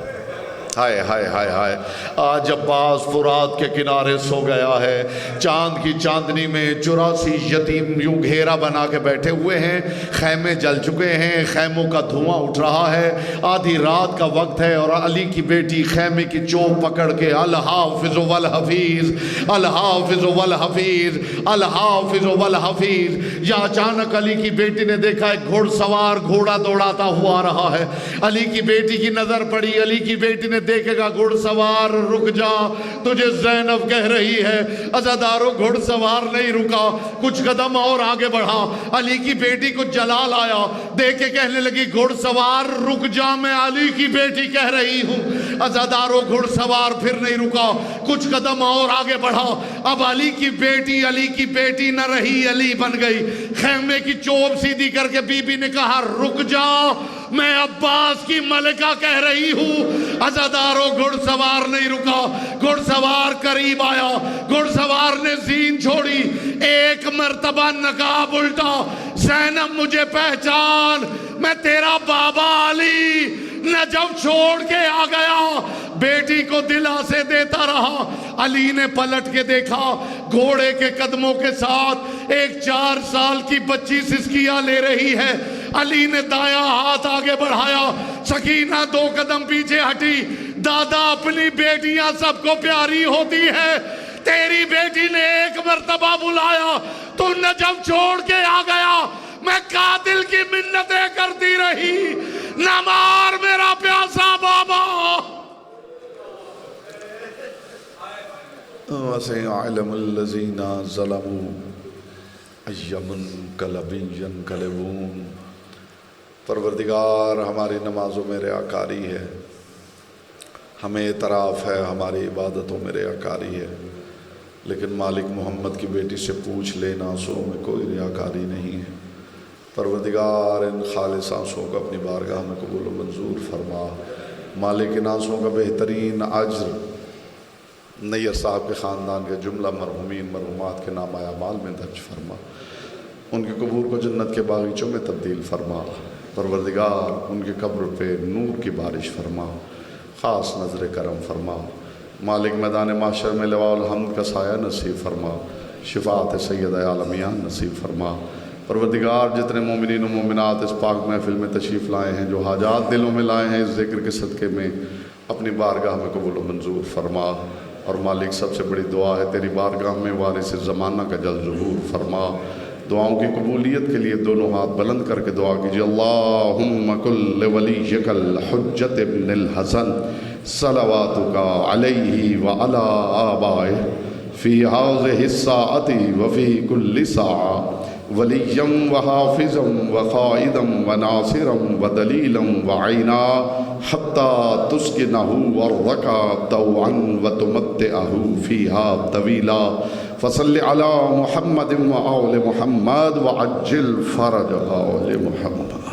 ہائے ہائے ہائے ہائے، آج عباس فرات کے کنارے سو گیا ہے، چاند کی چاندنی میں 84 یتیم یوں گھیرا بنا کے بیٹھے ہوئے ہیں، خیمے جل چکے ہیں، خیموں کا دھواں اٹھ رہا ہے، آدھی رات کا وقت ہے، اور علی کی بیٹی خیمے کی چوب پکڑ کے الحافظ والحفیظ، الحافظ والحفیظ، الحافظ والحفیظ۔ یا اچانک علی کی بیٹی نے دیکھا ایک گھوڑ سوار گھوڑا دوڑاتا ہوا آ رہا ہے، علی کی بیٹی کی نظر پڑی، علی کی بیٹی نے دیکھے گا گھوڑ سوار رک جا، تجھے زینب کہہ رہی ہے۔ عزاداروں گھوڑ سوار نہیں رکا، کچھ قدم اور آگے بڑھا، علی کی بیٹی کو جلال آیا، دیکھ کے کہنے لگی گھوڑ سوار رک جا، میں علی کی بیٹی کہہ رہی ہوں۔ عزاداروں گھوڑ سوار پھر نہیں رکا، کچھ قدم اور آگے بڑھا، اب علی کی بیٹی نہ رہی، علی بن گئی۔ خیمے کی چوب سیدھی کر کے بی بی نے کہا رک جا، میں عباس کی ملکہ کہہ رہی ہوں۔ عزاداروں گھڑ سوار نہیں رکا، گھڑ سوار قریب آیا، گھڑ سوار نے زین چھوڑی، ایک مرتبہ نقاب الٹا، زینب مجھے پہچان، میں تیرا بابا علی نجف چھوڑ کے آ گیا۔ بیٹی کو دلاسے دیتا رہا، علی نے پلٹ کے دیکھا، گھوڑے کے قدموں کے ساتھ ایک 4 سال کی بچی سسکیاں لے رہی ہے۔ علی نے دایاں ہاتھ آگے بڑھایا، سکینہ 2 قدم پیچھے ہٹی۔ دادا اپنی بیٹیاں سب کو پیاری ہوتی ہے، تیری بیٹی نے ایک مرتبہ بلایا، تو نجف چھوڑ کے آ گیا، میں قاتل کی منتیں کرتی رہی، نہ مار میرا پیاسا بابا۔ وَسَيَعْلَمُ الَّذِينَ ظَلَمُوا أَيَّ مُنقَلَبٍ يَنقَلِبُونَ۔ پروردگار ہماری نمازوں میں ریاکاری ہے، ہمیں اعتراف ہے ہماری عبادتوں میں ریاکاری ہے، لیکن مالک محمد کی بیٹی سے پوچھ لے، آنسوؤں میں کوئی ریاکاری نہیں ہے۔ پروردگار ان خالص آنسوؤں کو اپنی بارگاہ میں قبول و منظور فرما۔ مالک ان آنسوؤں کا بہترین اجر نیر صاحب کے خاندان کے جملہ مرحومین مرحومات کے نام اعمال میں درج فرما، ان کے قبور کو جنت کے باغیچوں میں تبدیل فرما۔ پروردگار ان کے قبر پہ نور کی بارش فرما، خاص نظر کرم فرما۔ مالک میدان محشر میں لواء الحمد کا سایہ نصیب فرما، شفاعت سید عالمیان نصیب فرما۔ پروردگار جتنے مومنین و مومنات اس پاک محفل میں تشریف لائے ہیں، جو حاجات دلوں میں لائے ہیں، اس ذکر کے صدقے میں اپنی بارگاہ میں قبول و منظور فرما۔ اور مالک سب سے بڑی دعا ہے تیری بارگاہ میں وارث زمانہ کا جل ظہور فرما۔ دعاؤں کی قبولیت کے لیے دونوں ہاتھ بلند کر کے دعا کیجیے۔ اللہم کل ولیک الحجۃ ابن الحسن صلواتک علیہ وعلی آبائہ فی ہذہ الساعۃ وفی کل ساعہ ولیًا وحافظا وقائدا وناصرا ودلیلا وعینا حتی تسکنہ ارضک طوعا وتمتعہ فیہا طویلا فصل علی محمد وآل محمد وعجل فرج آل محمد۔